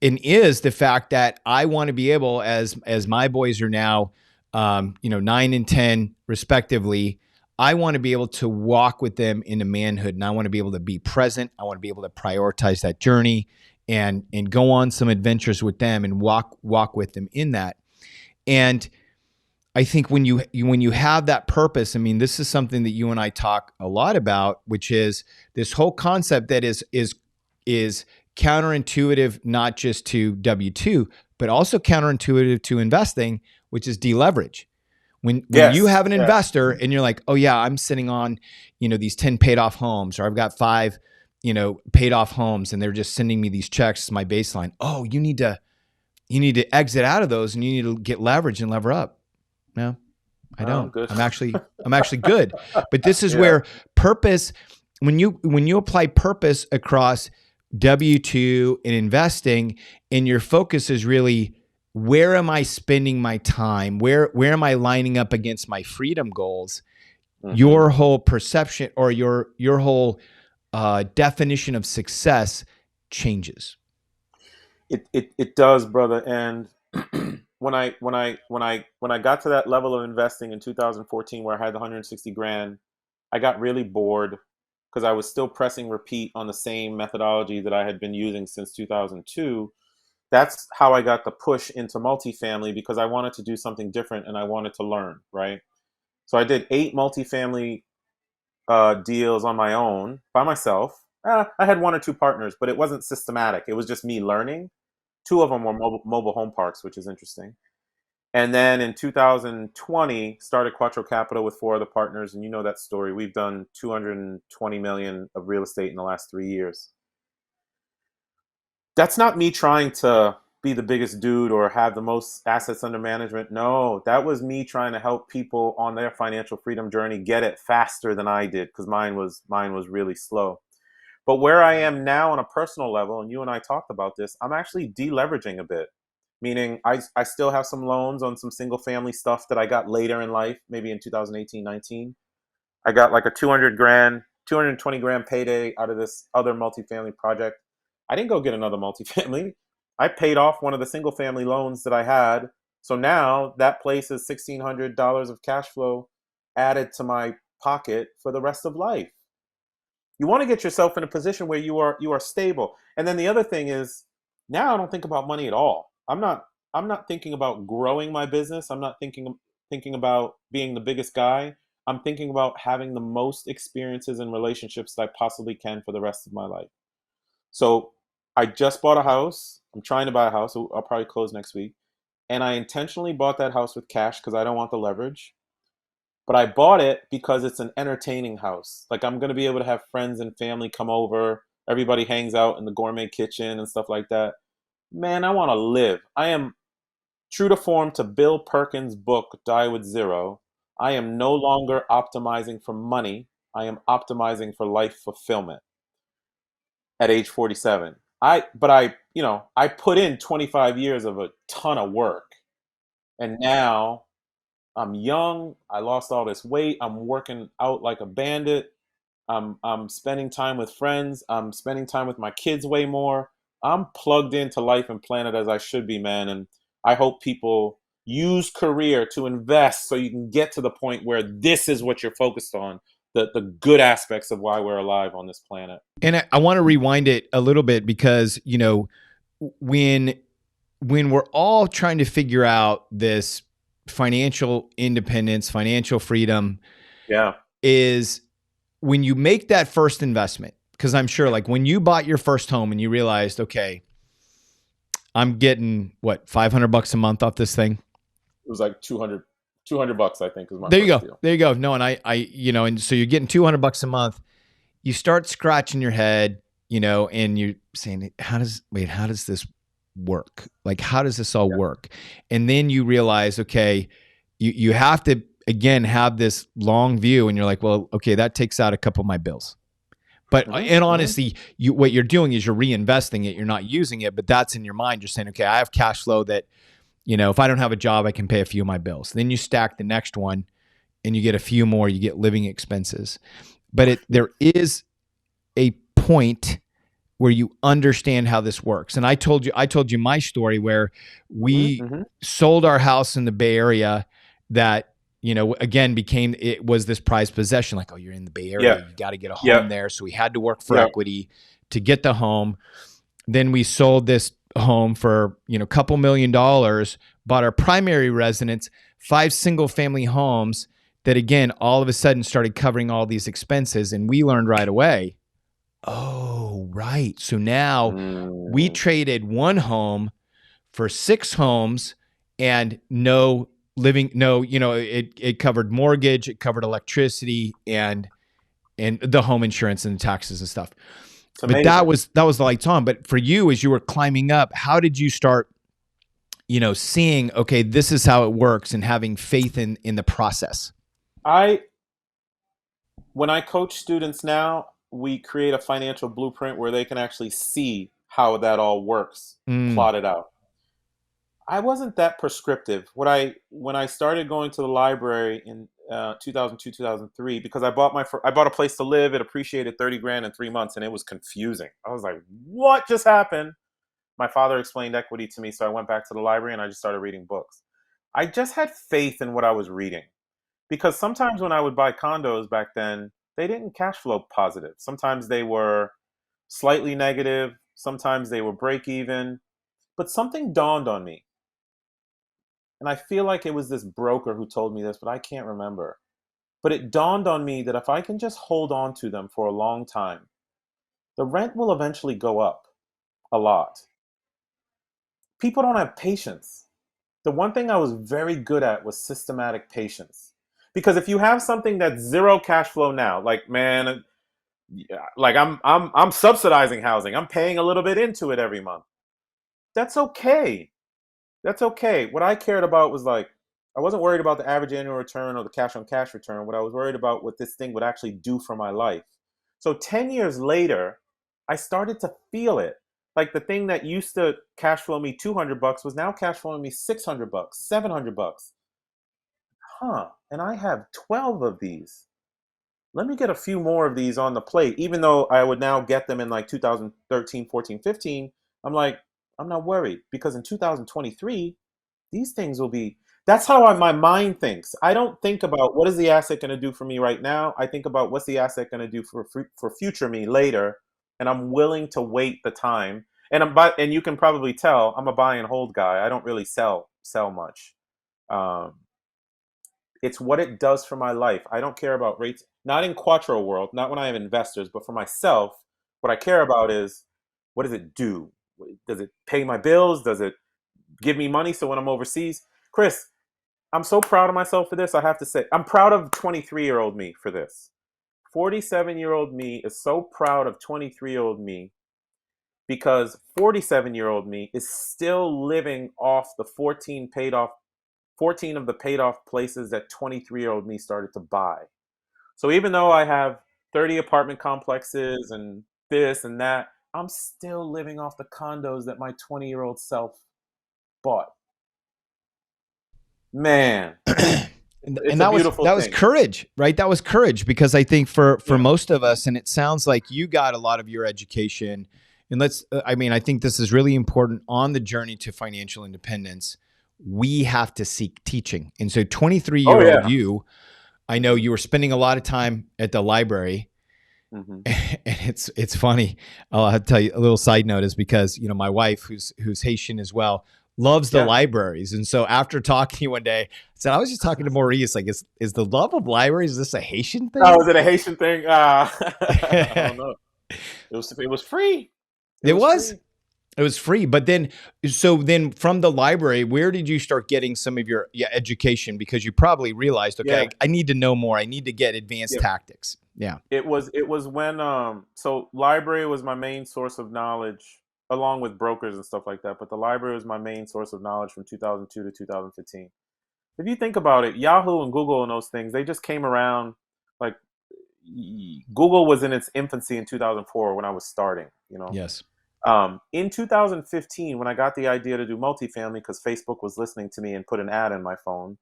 and is the fact that I want to be able, as my boys are now 9 and 10 respectively. I want to be able to walk with them into manhood, and I want to be able to be present. I want to be able to prioritize that journey and go on some adventures with them and walk with them in that. And I think when you have that purpose, I mean, this is something that you and I talk a lot about, which is this whole concept that is counterintuitive, not just to W-2, but also counterintuitive to investing, which is deleverage. When you Yes. have an investor and you're like, oh yeah, I'm sitting on, these 10 paid off homes, or I've got 5, paid off homes, and they're just sending me these checks as my baseline. Oh, you need to exit out of those, and you need to get leverage and lever up. No, I I'm don't. good. I'm actually good. But this is Yeah. where purpose, when you apply purpose across W-2 and investing, and your focus is really, where am I spending my time? Where am I lining up against my freedom goals? Mhm. Your whole perception, or your whole definition of success changes. It does, brother. And when I got to that level of investing in 2014, where I had the 160 grand, I got really bored because I was still pressing repeat on the same methodology that I had been using since 2002. That's how I got the push into multifamily, because I wanted to do something different and I wanted to learn, right? So I did 8 multifamily deals on my own by myself. I had 1 or 2 partners, but it wasn't systematic. It was just me learning. 2 of them were mobile home parks, which is interesting. And then in 2020, started Quattro Capital with 4 other partners, and you know that story. We've done 220 million of real estate in the last 3 years. That's not me trying to be the biggest dude or have the most assets under management. No, that was me trying to help people on their financial freedom journey get it faster than I did, because mine was really slow. But where I am now on a personal level, and you and I talked about this, I'm actually deleveraging a bit. Meaning I still have some loans on some single family stuff that I got later in life, maybe in 2018, 19. I got like a 200 grand, 220 grand payday out of this other multifamily project. I didn't go get another multifamily. I paid off one of the single family loans that I had. So now that place is $1,600 of cash flow added to my pocket for the rest of life. You want to get yourself in a position where you are stable. And then the other thing is, now I don't think about money at all. I'm not thinking about growing my business. I'm not thinking about being the biggest guy. I'm thinking about having the most experiences and relationships that I possibly can for the rest of my life. So I just bought a house. I'm trying to buy a house. So I'll probably close next week. And I intentionally bought that house with cash because I don't want the leverage. But I bought it because it's an entertaining house. Like, I'm going to be able to have friends and family come over. Everybody hangs out in the gourmet kitchen and stuff like that. Man, I want to live. I am true to form to Bill Perkins' book, Die with Zero. I am no longer optimizing for money. I am optimizing for life fulfillment at age 47. I put in 25 years of a ton of work. And now I'm young. I lost all this weight. I'm working out like a bandit. I'm spending time with friends. I'm spending time with my kids way more. I'm plugged into life and planet as I should be, man. And I hope people use career to invest so you can get to the point where this is what you're focused on, the good aspects of why we're alive on this planet. And I want to rewind it a little bit, because, when we're all trying to figure out this financial independence, financial freedom, Yeah. is when you make that first investment. Because I'm sure, like, when you bought your first home and you realized, okay, I'm getting what, $500 a month off this thing. It was like 200 bucks, I think, was my There you first go. deal. There you go. No, and and so you're getting $200 a month. You start scratching your head, and you're saying, how does this work? Like, how does this all work? And then you realize, okay, you have to, again, have this long view, and you're like, well, okay, that takes out a couple of my bills. But in honesty, what you're doing is you're reinvesting it. You're not using it, but that's in your mind. You're saying, okay, I have cash flow that, if I don't have a job, I can pay a few of my bills. Then you stack the next one and you get a few more, you get living expenses. But there is a point where you understand how this works. And I told you my story where we sold our house in the Bay Area, that, again, it was this prized possession. Like, oh, you're in the Bay Area, Yeah. you got to get a home Yeah. there. So we had to work for Yeah. equity to get the home. Then we sold this home for, a couple $1,000,000, bought our primary residence, 5 single family homes that, again, all of a sudden started covering all these expenses. And we learned right away, oh, right. So now we Mm. traded one home for 6 homes and no living, no, it covered mortgage, it covered electricity and the home insurance and the taxes and stuff. It's But that amazing. was the lights on. But for you, as you were climbing up, how did you start, seeing, okay, this is how it works and having faith in the process? I When I coach students now, we create a financial blueprint where they can actually see how that all works, Mm, plotted out. I wasn't that prescriptive. When I started going to the library in 2002, 2003, because I bought a place to live. It appreciated 30 grand in 3 months, and it was confusing. I was like, "What just happened?" My father explained equity to me, so I went back to the library and I just started reading books. I just had faith in what I was reading, because sometimes when I would buy condos back then, they didn't cash flow positive. Sometimes they were slightly negative. Sometimes they were break even. But something dawned on me, and I feel like it was this broker who told me this, but I can't remember. But it dawned on me that if I can just hold on to them for a long time, the rent will eventually go up a lot. People don't have patience. The one thing I was very good at was systematic patience. Because if you have something that's zero cash flow now, like, man, like I'm subsidizing housing. I'm paying a little bit into it every month. That's okay. That's okay. What I cared about was, like, I wasn't worried about the average annual return or the cash on cash return. What I was worried about, what this thing would actually do for my life. So 10 years later, I started to feel it. Like, the thing that used to cash flow me $200 was now cash flowing me $600, $700. Huh. And I have 12 of these. Let me get a few more of these on the plate. Even though I would now get them in like 2013, 14, 15, I'm like, I'm not worried, because in 2023, these things will be. That's how my mind thinks. I don't think about what is the asset going to do for me right now. I think about what's the asset going to do for future me later, and I'm willing to wait the time. And you can probably tell I'm a buy and hold guy. I don't really sell much. Um, it's what it does for my life. I don't care about rates. Not in Quattro world, not when I have investors, but for myself, what I care about is, what does it do? Does it pay my bills? Does it give me money so when I'm overseas? Chris, I'm so proud of myself for this. I have to say, I'm proud of 23-year-old me for this. 47-year-old me is so proud of 23-year-old me, because 47-year-old me is still living off the 14 of the paid off places that 23-year-old me started to buy. So even though I have 30 apartment complexes and this and that, I'm still living off the condos that my 20-year-old self bought. Man, it's And a that was beautiful thing. courage, right? That was courage, because I think for Yeah. most of us, and it sounds like you got a lot of your education. And I mean, I think this is really important on the journey to financial independence. We have to seek teaching. And so 23 Oh, year old yeah. you, I know Hmm. you were spending a lot of time at the library. Hmm. And it's funny. I'll tell you a little side note, is because, my wife, who's Haitian as well, loves the Yeah. libraries. And so after talking to you one day, I said, I was just talking to Maurice, like, is the love of libraries, is this a Haitian Oh, thing? is it a Haitian thing? I don't know. It was free. It It was was. free. It was free. But then, so then from the library, where did you start getting some of your, education? Because you probably realized, okay, Yeah. I need to know more. I need to get advanced Yeah. tactics. Yeah. It was when so library was my main source of knowledge, along with brokers and stuff like that. But the library was my main source of knowledge from 2002 to 2015. If you think about it, Yahoo and Google and those things, they just came around, like, Google was in its infancy in 2004 when I was starting. Yes. In 2015, when I got the idea to do multifamily, because Facebook was listening to me and put an ad in my phone,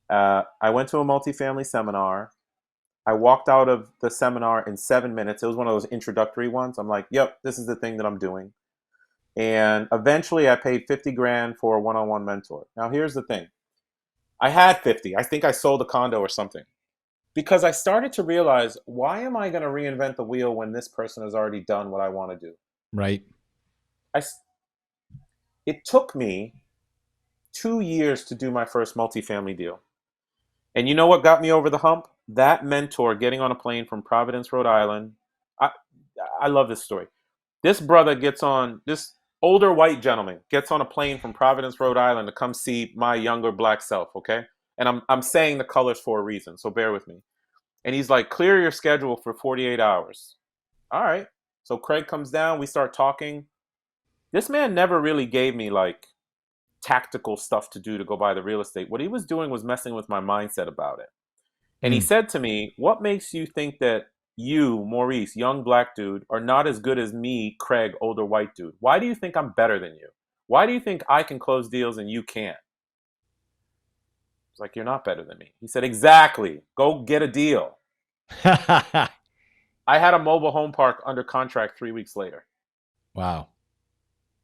I went to a multifamily seminar. I walked out of the seminar in 7 minutes. It was one of those introductory ones. I'm like, yep, this is the thing that I'm doing. And eventually I paid 50 grand for a one-on-one mentor. Now, here's the thing. I had 50. I think I sold a condo or something. Because I started to realize, why am I going to reinvent the wheel when this person has already done what I want to do? Right. I, it took me 2 years to do my first multifamily deal. And you know what got me over the hump? That mentor getting on a plane from Providence, Rhode Island. I, I love this story. This older white gentleman gets on a plane from Providence, Rhode Island to come see my younger black self, okay? And I'm saying the colors for a reason, so bear with me. And he's like, clear your schedule for 48 hours. All right. So Craig comes down, we start talking. This man never really gave me like tactical stuff to do to go buy the real estate. What he was doing was messing with my mindset about it. And he Mm. said to me, what makes you think that you, Maurice, young black dude, are not as good as me, Craig, older white dude? Why do you think I'm better than you? Why do you think I can close deals and you can't? It's like, you're not better than me. He said, exactly. Go get a deal. I had a mobile home park under contract 3 weeks later. Wow.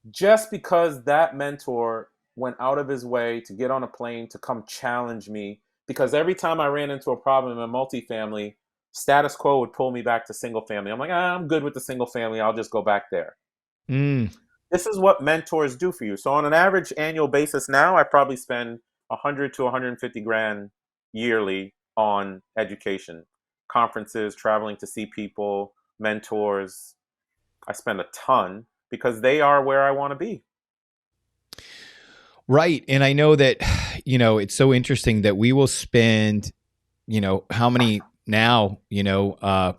Just because that mentor went out of his way to get on a plane to come challenge me. Because every time I ran into a problem in multifamily, status quo would pull me back to single family. I'm like, I'm good with the single family. I'll just go back there. Mm. This is what mentors do for you. So on an average annual basis now, I probably spend 100 to 150 grand yearly on education, conferences, traveling to see people, mentors. I spend a ton because they are where I want to be. Right. And I know that, it's so interesting that we will spend, how many now,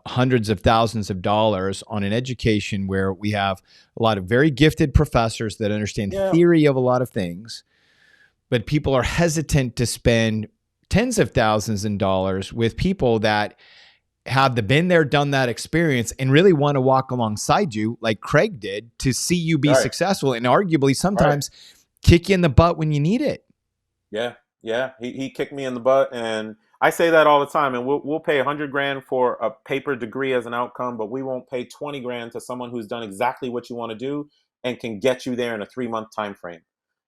hundreds of thousands of dollars on an education where we have a lot of very gifted professors that understand Yeah, theory of a lot of things, but people are hesitant to spend tens of thousands of dollars with people that have the been there, done that experience and really want to walk alongside you like Craig did to see you be right, successful and arguably right. sometimes kick you in the butt when you need it. Yeah, yeah. He kicked me in the butt, and I say that all the time. And we'll pay 100 grand for a paper degree as an outcome, but we won't pay 20 grand to someone who's done exactly what you want to do and can get you there in a 3 month time frame.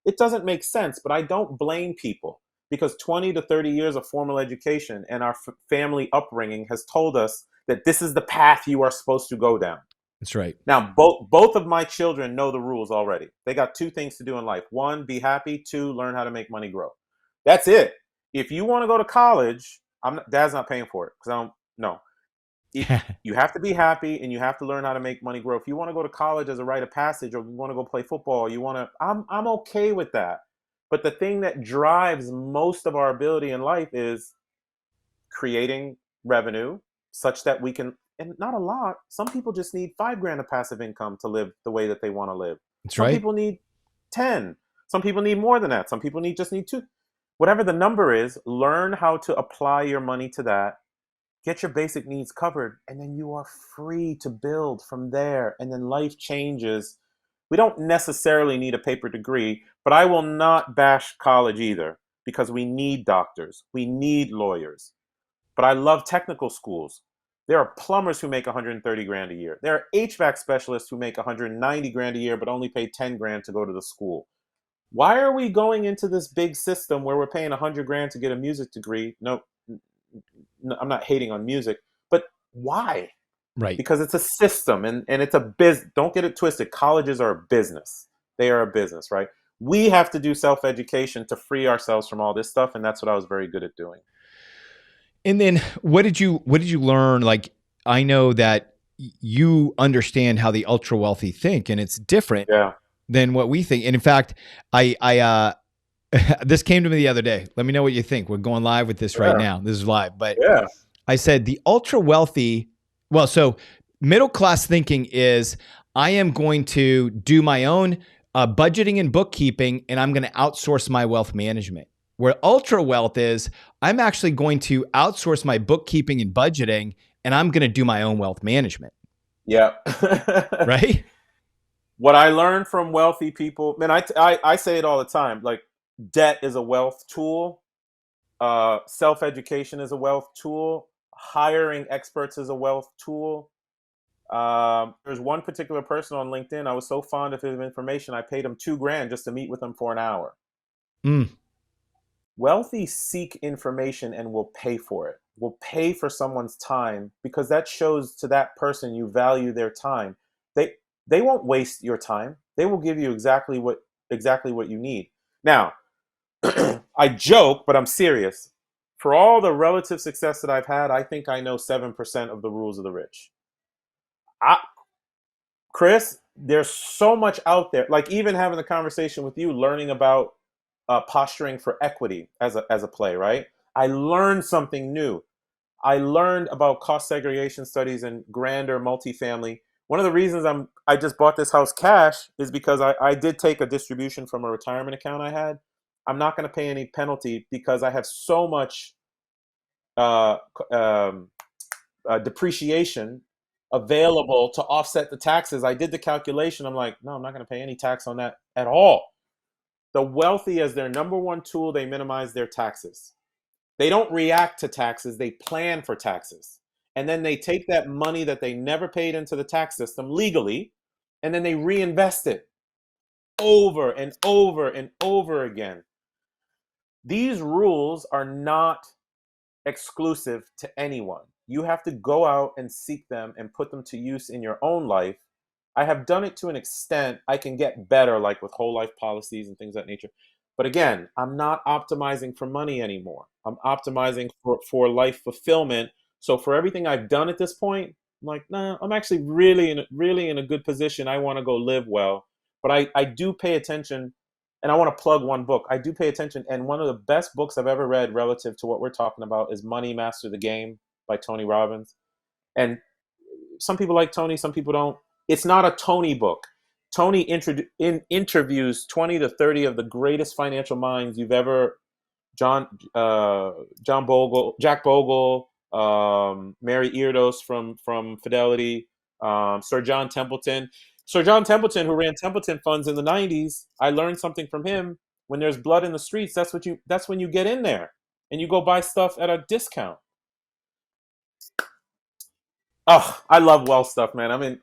It doesn't make sense, but I don't blame people because 20 to 30 years of formal education and our family upbringing has told us that this is the path you are supposed to go down. That's right. Now, both of my children know the rules already. They got two things to do in life: one, be happy; two, learn how to make money grow. That's it. If you want to go to college, Dad's not paying for it because I don't. No, you have to be happy and you have to learn how to make money grow. If you want to go to college as a rite of passage, or you want to go play football, you want to. I'm okay with that. But the thing that drives most of our ability in life is creating revenue such that we can, and not a lot. Some people just need 5 grand of passive income to live the way that they want to live. That's Some right. people need 10. Some people need more than that. Some people just need two. Whatever the number is, learn how to apply your money to that. Get your basic needs covered, and then you are free to build from there. And then life changes. We don't necessarily need a paper degree, but I will not bash college either because we need doctors, we need lawyers, but I love technical schools. There are plumbers who make 130 grand a year. There are HVAC specialists who make 190 grand a year, but only pay 10 grand to go to the school. Why are we going into this big system where we're paying 100 grand to get a music degree? No, no, I'm not hating on music, but why? Right. Because it's a system and it's a business. Don't get it twisted. Colleges are a business. They are a business, right? We have to do self education to free ourselves from all this stuff. And that's what I was very good at doing. And then what did you learn? Like, I know that you understand how the ultra wealthy think, and it's different Yeah. than what we think. And in fact, I this came to me the other day. Let me know what you think. We're going live with this right Yeah. now. This is live, but Yeah. I said the ultra wealthy. Well, so middle class thinking is I am going to do my own budgeting and bookkeeping, and I'm going to outsource my wealth management. Where ultra wealth is, I'm actually going to outsource my bookkeeping and budgeting, and I'm going to do my own wealth management. Yeah. Right? What I learned from wealthy people, man, I say it all the time. Like, debt is a wealth tool. Self education is a wealth tool. Hiring experts is a wealth tool. There's one particular person on LinkedIn. I was so fond of his information, I paid him 2 grand just to meet with him for an hour. Mm. wealthy seek information and will pay for it. Will pay for someone's time because that shows to that person you value their time. They they won't waste your time. They will give you exactly what you need. Now, I joke, but I'm serious. For all the relative success that I've had, I think I know 7% of the rules of the rich. I, Chris, there's so much out there. Like even having the conversation with you, learning about posturing for equity as a play, right? I learned something new. I learned about cost segregation studies and grander multifamily. One of the reasons I just bought this house cash is because I did take a distribution from a retirement account I had. I'm not going to pay any penalty because I have so much uh, um, depreciation available to offset the taxes. I did the calculation. I'm like, no, I'm not going to pay any tax on that at all. The wealthy, as their number one tool, they minimize their taxes. They don't react to taxes, they plan for taxes. And then they take that money that they never paid into the tax system legally, and then they reinvest it over and over and over again. These rules are not exclusive to anyone. You have to go out and seek them and put them to use in your own life. I have done it to an extent. I can get better, like with whole life policies and things of that nature. But again, I'm not optimizing for money anymore. I'm optimizing for life fulfillment. So for everything I've done at this point, I'm like, nah, I'm actually really in a good position. I want to go live well. But I do pay attention, and I want to plug one book. I do pay attention, and one of the best books I've ever read relative to what we're talking about is Money Master the Game by Tony Robbins. And some people like Tony, some people don't. It's not a Tony book. Tony interviews 20 to 30 of the greatest financial minds you've ever. John John Bogle, Jack Bogle, Mary Erdos from Fidelity, Sir John Templeton. Sir John Templeton, who ran Templeton Funds in the '90s, I learned something from him. When there's blood in the streets, that's when you get in there and you go buy stuff at a discount. Oh, I love wealth stuff, man. I mean,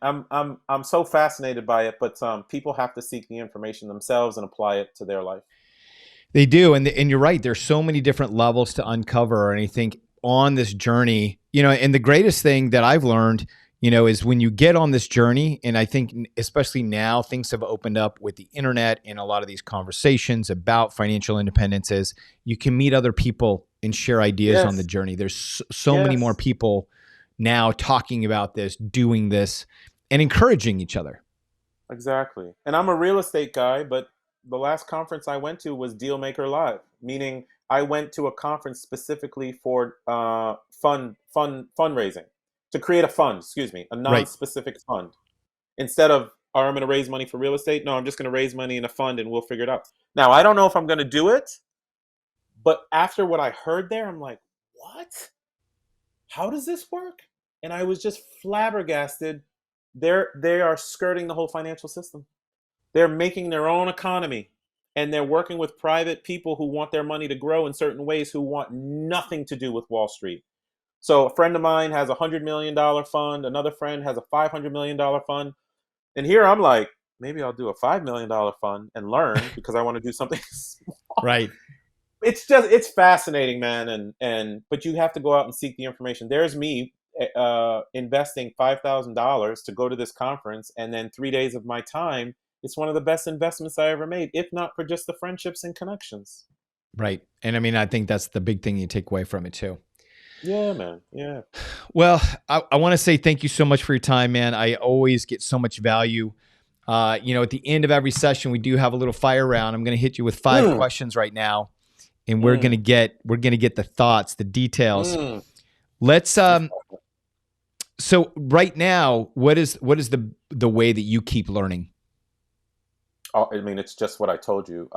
I'm so fascinated by it, but people have to seek the information themselves and apply it to their life. They do, and you're right. There's so many different levels to uncover, and I think on this journey, and the greatest thing that I've learned, is when you get on this journey, and I think especially now things have opened up with the internet and a lot of these conversations about financial independence is you can meet other people and share ideas on the Yes, journey. There's so many more yes, people now talking about this, doing this, and encouraging each other. exactly. And I'm a real estate guy, but the last conference I went to was Dealmaker Live, meaning I went to a conference specifically for fundraising to create a fund. Excuse me, a Right. non-specific fund. Instead of, "Are I'm going to raise money for real estate?" No, I'm just going to raise money in a fund and we'll figure it out. Now I don't know if I'm going to do it, but after what I heard there, I'm like, what? How does this work? And I was just flabbergasted. They are skirting the whole financial system. They're making their own economy, and they're working with private people who want their money to grow in certain ways, who want nothing to do with Wall Street. So a friend of mine has $100 million fund, another friend has a $500 million fund, and here I'm like, maybe I'll do a $5 million fund and learn because I want to do something small. Right. It's fascinating, man, and but you have to go out and seek the information. There's me investing $5,000 to go to this conference, and then 3 days of my time. It's one of the best investments I ever made, if not for just the friendships and connections. Right. And I mean, I think that's the big thing you take away from it too. Yeah, man. Yeah. Well, I want to say thank you so much for your time, man. I always get so much value. At the end of every session, we do have a little fire round. I'm going to hit you with 5 questions right now, and Mm, we're gonna get the thoughts, the details. mm. Let's So right now, what is the way that you keep learning? Oh, I mean, it's just what I told you.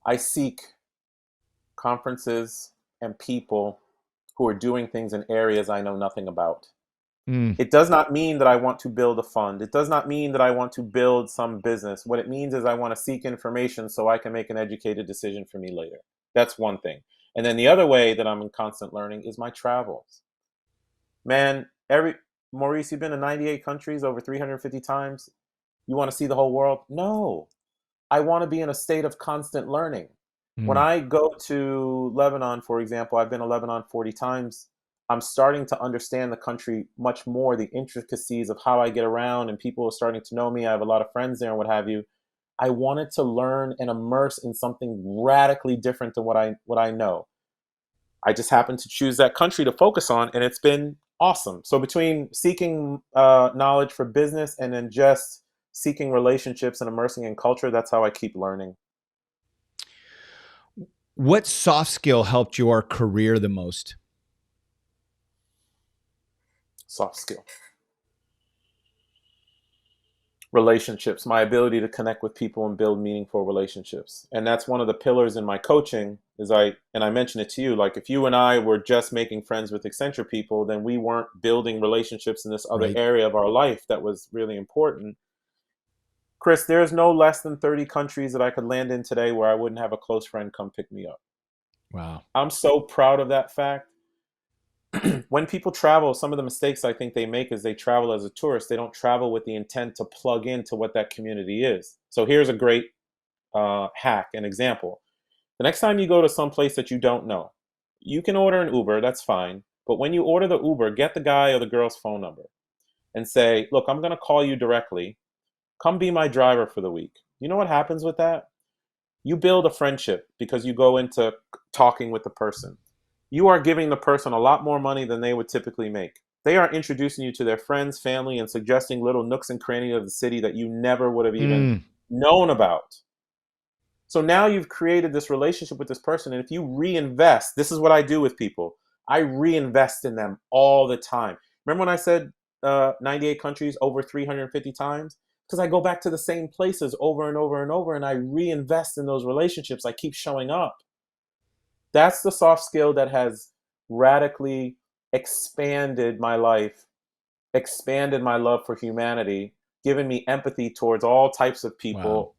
I seek conferences and people who are doing things in areas I know nothing about. Mm, It does not mean that I want to build a fund. It does not mean that I want to build some business. What it means is I want to seek information so I can make an educated decision for me later. That's one thing. And then the other way that I'm in constant learning is my travels. Man, every Maurice, you've been to 98 countries over 350 times. You want to see the whole world? No. I want to be in a state of constant learning. When Mm. I go to Lebanon, for example, I've been to Lebanon 40 times. I'm starting to understand the country much more, the intricacies of how I get around, and people are starting to know me. I have a lot of friends there and what have you. I wanted to learn and immerse in something radically different than what I know. I just happened to choose that country to focus on, and it's been awesome. So between seeking knowledge for business and then just seeking relationships and immersing in culture, that's how I keep learning. What soft skill helped your career the most? Soft skill. Relationships, my ability to connect with people and build meaningful relationships. And that's one of the pillars in my coaching is I mentioned it to you, like if you and I were just making friends with Accenture people, then we weren't building relationships in this other Right. area of our life that was really important. Chris, there's no less than 30 countries that I could land in today where I wouldn't have a close friend come pick me up. Wow. I'm so proud of that fact. When people travel, some of the mistakes I think they make is they travel as a tourist. They don't travel with the intent to plug into what that community is. So here's a great hack, an example. The next time you go to some place that you don't know, you can order an Uber, that's fine. But when you order the Uber, get the guy or the girl's phone number and say, look, I'm going to call you directly. Come be my driver for the week. You know what happens with that? You build a friendship because you go into talking with the person. You are giving the person a lot more money than they would typically make. They are introducing you to their friends, family, and suggesting little nooks and crannies of the city that you never would have even Mm. known about. So now you've created this relationship with this person. And if you reinvest, this is what I do with people. I reinvest in them all the time. Remember when I said 98 countries over 350 times? Because I go back to the same places over and over and over, and I reinvest in those relationships. I keep showing up. That's the soft skill that has radically expanded my life, expanded my love for humanity, given me empathy towards all types of Wow. people.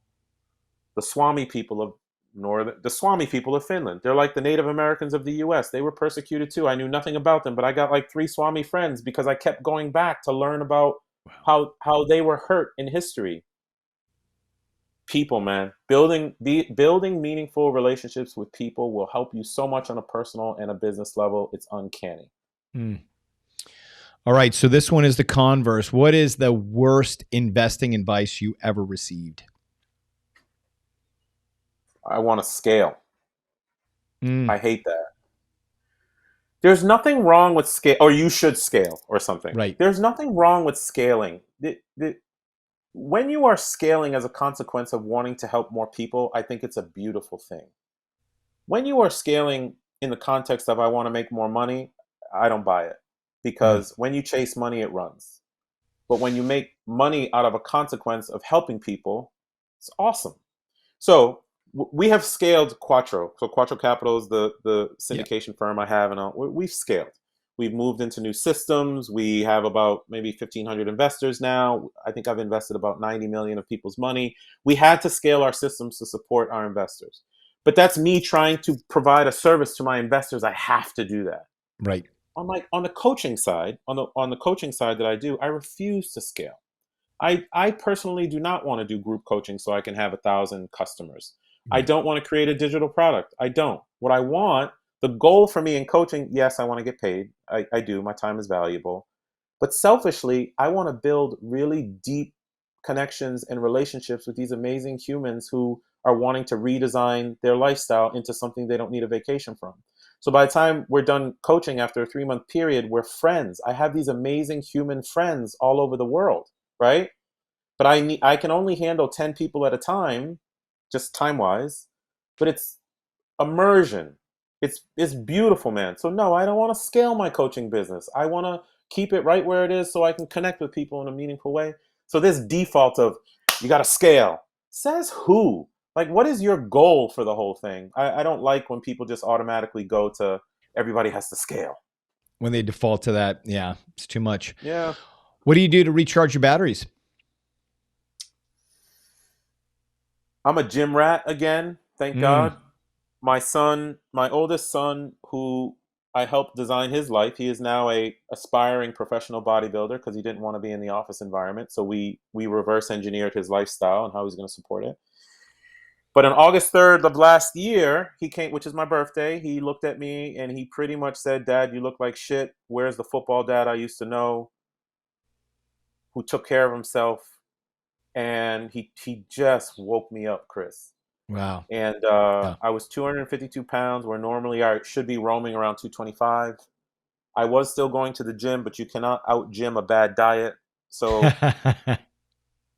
The Swami people of the Swami people of Finland. They're like the Native Americans of the US. They were persecuted too. I knew nothing about them, but I got like 3 Swami friends because I kept going back to learn about Wow. how they were hurt in history. People, man, building meaningful relationships with people will help you so much on a personal and a business level. It's uncanny. Mm. All right. So this one is the converse. What is the worst investing advice you ever received? I want to scale. Mm. I hate that. There's nothing wrong with scale, or you should scale, or something. Right. There's nothing wrong with scaling. When you are scaling as a consequence of wanting to help more people, I think it's a beautiful thing. When you are scaling in the context of I want to make more money, I don't buy it. Mm. Because when you chase money, it runs. But when you make money out of a consequence of helping people, it's awesome. So we have scaled Quattro. So Quattro Capital is the Yeah. syndication firm I have, and we've scaled. We've moved into new systems. We have about maybe 1,500 investors now. I think I've invested about 90 million of people's money. We had to scale our systems to support our investors. But that's me trying to provide a service to my investors. I have to do that. Right. On the coaching side, on the coaching side that I do, I refuse to scale. I personally do not want to do group coaching so I can have 1,000 customers. I Right. don't want to create a digital product. I don't. What I want, the goal for me in coaching, yes, I want to get paid. I do. My time is valuable. But selfishly, I want to build really deep connections and relationships with these amazing humans who are wanting to redesign their lifestyle into something they don't need a vacation from. So by the time we're done coaching after a 3-month period, we're friends. I have these amazing human friends all over the world, right? But I can only handle 10 people at a time, just time wise. But it's immersion. It's beautiful, man. So no, I don't want to scale my coaching business. I want to keep it right where it is so I can connect with people in a meaningful way. So this default of you got to scale says who? Like, what is your goal for the whole thing? I don't like when people just automatically go to everybody has to scale. When they default to that, yeah, it's too much. Yeah. What do you do to recharge your batteries? I'm a gym rat again, thank Mm. God. My son, my oldest son, who I helped design his life, he is now a aspiring professional bodybuilder because he didn't want to be in the office environment. So we reverse engineered his lifestyle and how he's going to support it. But on August 3rd of last year, he came, which is my birthday. He looked at me and he pretty much said, "Dad, you look like shit. Where's the football dad I used to know who took care of himself?" And he just woke me up, Chris. Wow. And Yeah. I was 252 pounds, where normally I should be roaming around 225. I was still going to the gym, but you cannot out gym a bad diet. So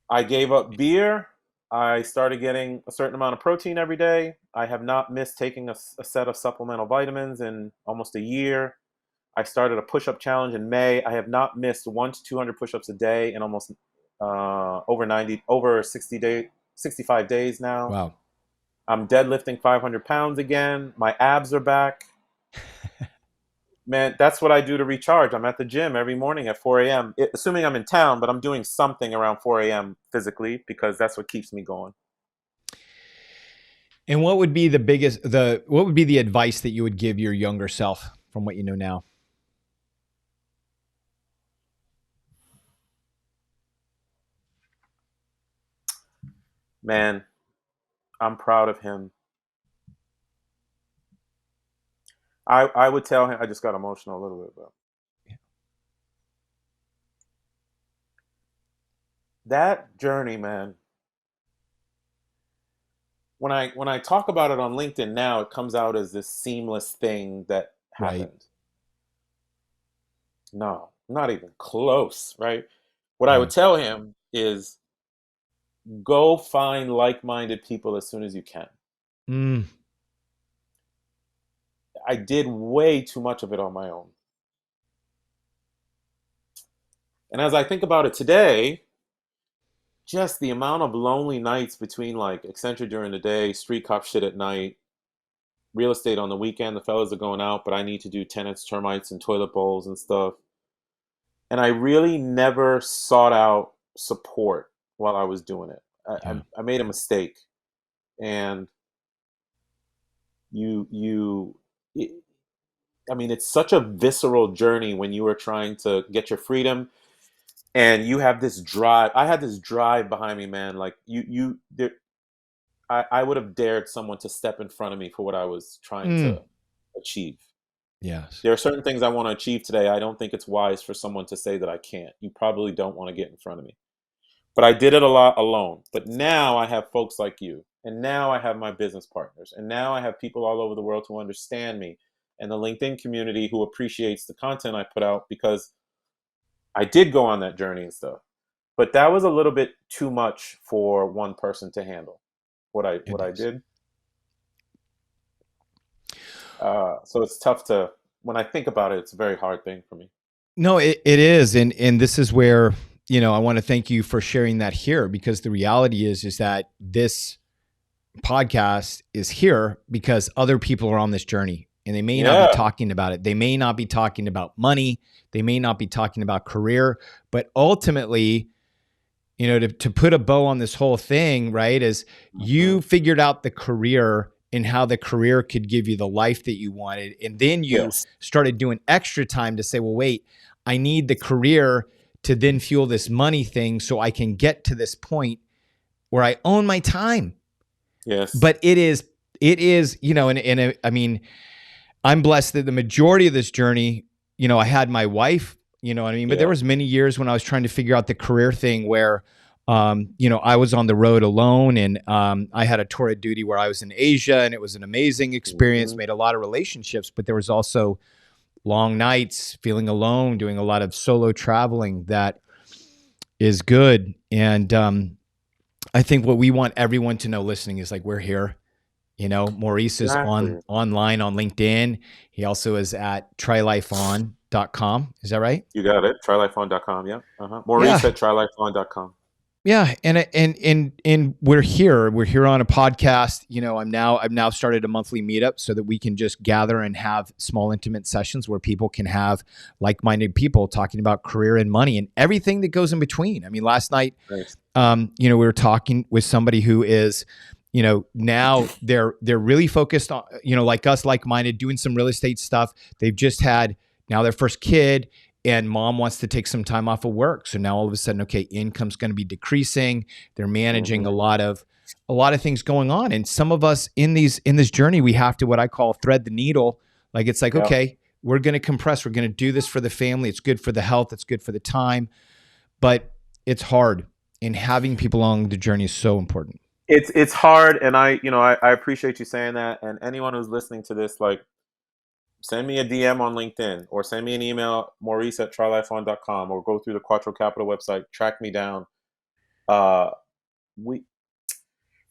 I gave up beer. I started getting a certain amount of protein every day. I have not missed taking a set of supplemental vitamins in almost a year. I started a push-up challenge in May. I have not missed 1 to 200 push-ups a day in almost over 65 days now. Wow. I'm deadlifting 500 pounds again. My abs are back. Man, that's what I do to recharge. I'm at the gym every morning at 4 a.m., assuming I'm in town, but I'm doing something around 4 a.m. physically because that's what keeps me going. And what would be what would be the advice that you would give your younger self from what you know now? Man, I'm proud of him. I would tell him, I just got emotional a little bit, bro. That journey, man. When I talk about it on LinkedIn now, it comes out as this seamless thing that Right. happened. No, not even close, right? What I Yeah. would tell him is go find like-minded people as soon as you can. Mm, I did way too much of it on my own. And as I think about it today, just the amount of lonely nights between like Accenture during the day, street cop shit at night, real estate on the weekend, the fellas are going out, but I need to do tenants, termites, and toilet bowls and stuff. And I really never sought out support while I was doing it. I, yeah. I, I made a mistake. And you, it, I mean, it's such a visceral journey when you are trying to get your freedom and you have this drive. I had this drive behind me, man. Like there, I would have dared someone to step in front of me for what I was trying Mm, to achieve. yes. There are certain things I want to achieve today. I don't think it's wise for someone to say that I can't. You probably don't want to get in front of me. But I did it a lot alone. But now I have folks like you. And now I have my business partners. And now I have people all over the world who understand me and the LinkedIn community who appreciates the content I put out because I did go on that journey and stuff. But that was a little bit too much for one person to handle. It What I is. did. So it's tough to when I think about it, it's a very hard thing for me. No, it is. And this is where, I want to thank you for sharing that here, because the reality is that this podcast is here because other people are on this journey and they may not be Yeah. talking about it. They may not be talking about money. They may not be talking about career, but ultimately, to put a bow on this whole thing, right, is Hmm. you figured out the career and how the career could give you the life that you wanted. And then you Yes. started doing extra time to say, well, wait, I need the career to then fuel this money thing so I can get to this point where I own my time. Yes. But it is, I mean, I'm blessed that the majority of this journey, I had my wife, you know what I mean? But there Yeah. was many years when I was trying to figure out the career thing where, I was on the road alone and I had a tour of duty where I was in Asia and it was an amazing experience, Hmm. made a lot of relationships, but there was also long nights, feeling alone, doing a lot of solo traveling that is good. And I think what we want everyone to know listening is like, we're here. Maurice is Exactly. online on LinkedIn. He also is at trylifeon.com. Is that right? You got it. Trylifeon.com. Yeah. Maurice Yeah. at trylifeon.com. Yeah. And we're here. We're here on a podcast. I've now started a monthly meetup so that we can just gather and have small intimate sessions where people can have like-minded people talking about career and money and everything that goes in between. I mean, last night, Nice. we were talking with somebody who is, now they're really focused on, like us, like-minded, doing some real estate stuff. They've just had now their first kid and mom wants to take some time off of work. So now all of a sudden, okay, income's going to be decreasing. They're managing a Hmm. lot of a lot of things going on. And some of us in this journey, we have to, what I call, thread the needle. Like, it's like, Yeah. okay, we're going to compress. We're going to do this for the family. It's good for the health. It's good for the time, but it's hard. And having people along the journey is so important. It's hard, and I appreciate you saying that. And anyone who's listening to this, like, send me a DM on LinkedIn or send me an email, maurice@trylifeon.com, or go through the Quattro Capital website, track me down. Uh, we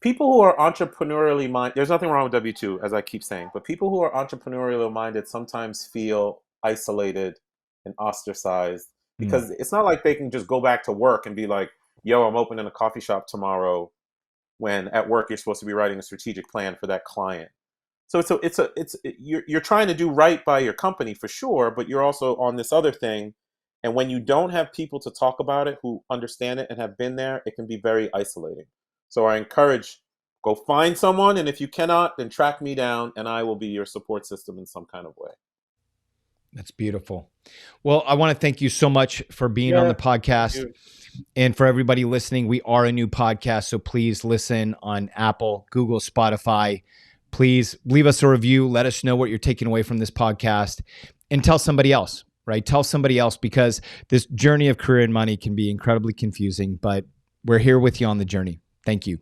People who are entrepreneurially minded, there's nothing wrong with W2, as I keep saying, but people who are entrepreneurially minded sometimes feel isolated and ostracized Mm. because it's not like they can just go back to work and be like, yo, I'm opening a coffee shop tomorrow, when at work you're supposed to be writing a strategic plan for that client. So you're trying to do right by your company for sure, but you're also on this other thing. And when you don't have people to talk about it who understand it and have been there, it can be very isolating. So I encourage, go find someone, and if you cannot, then track me down, and I will be your support system in some kind of way. That's beautiful. Well, I want to thank you so much for being on Yeah, the thank podcast. you. And for everybody listening, we are a new podcast. So please listen on Apple, Google, Spotify. Please leave us a review. Let us know what you're taking away from this podcast, and tell somebody else, right? Tell somebody else, because this journey of career and money can be incredibly confusing, but we're here with you on the journey. Thank you.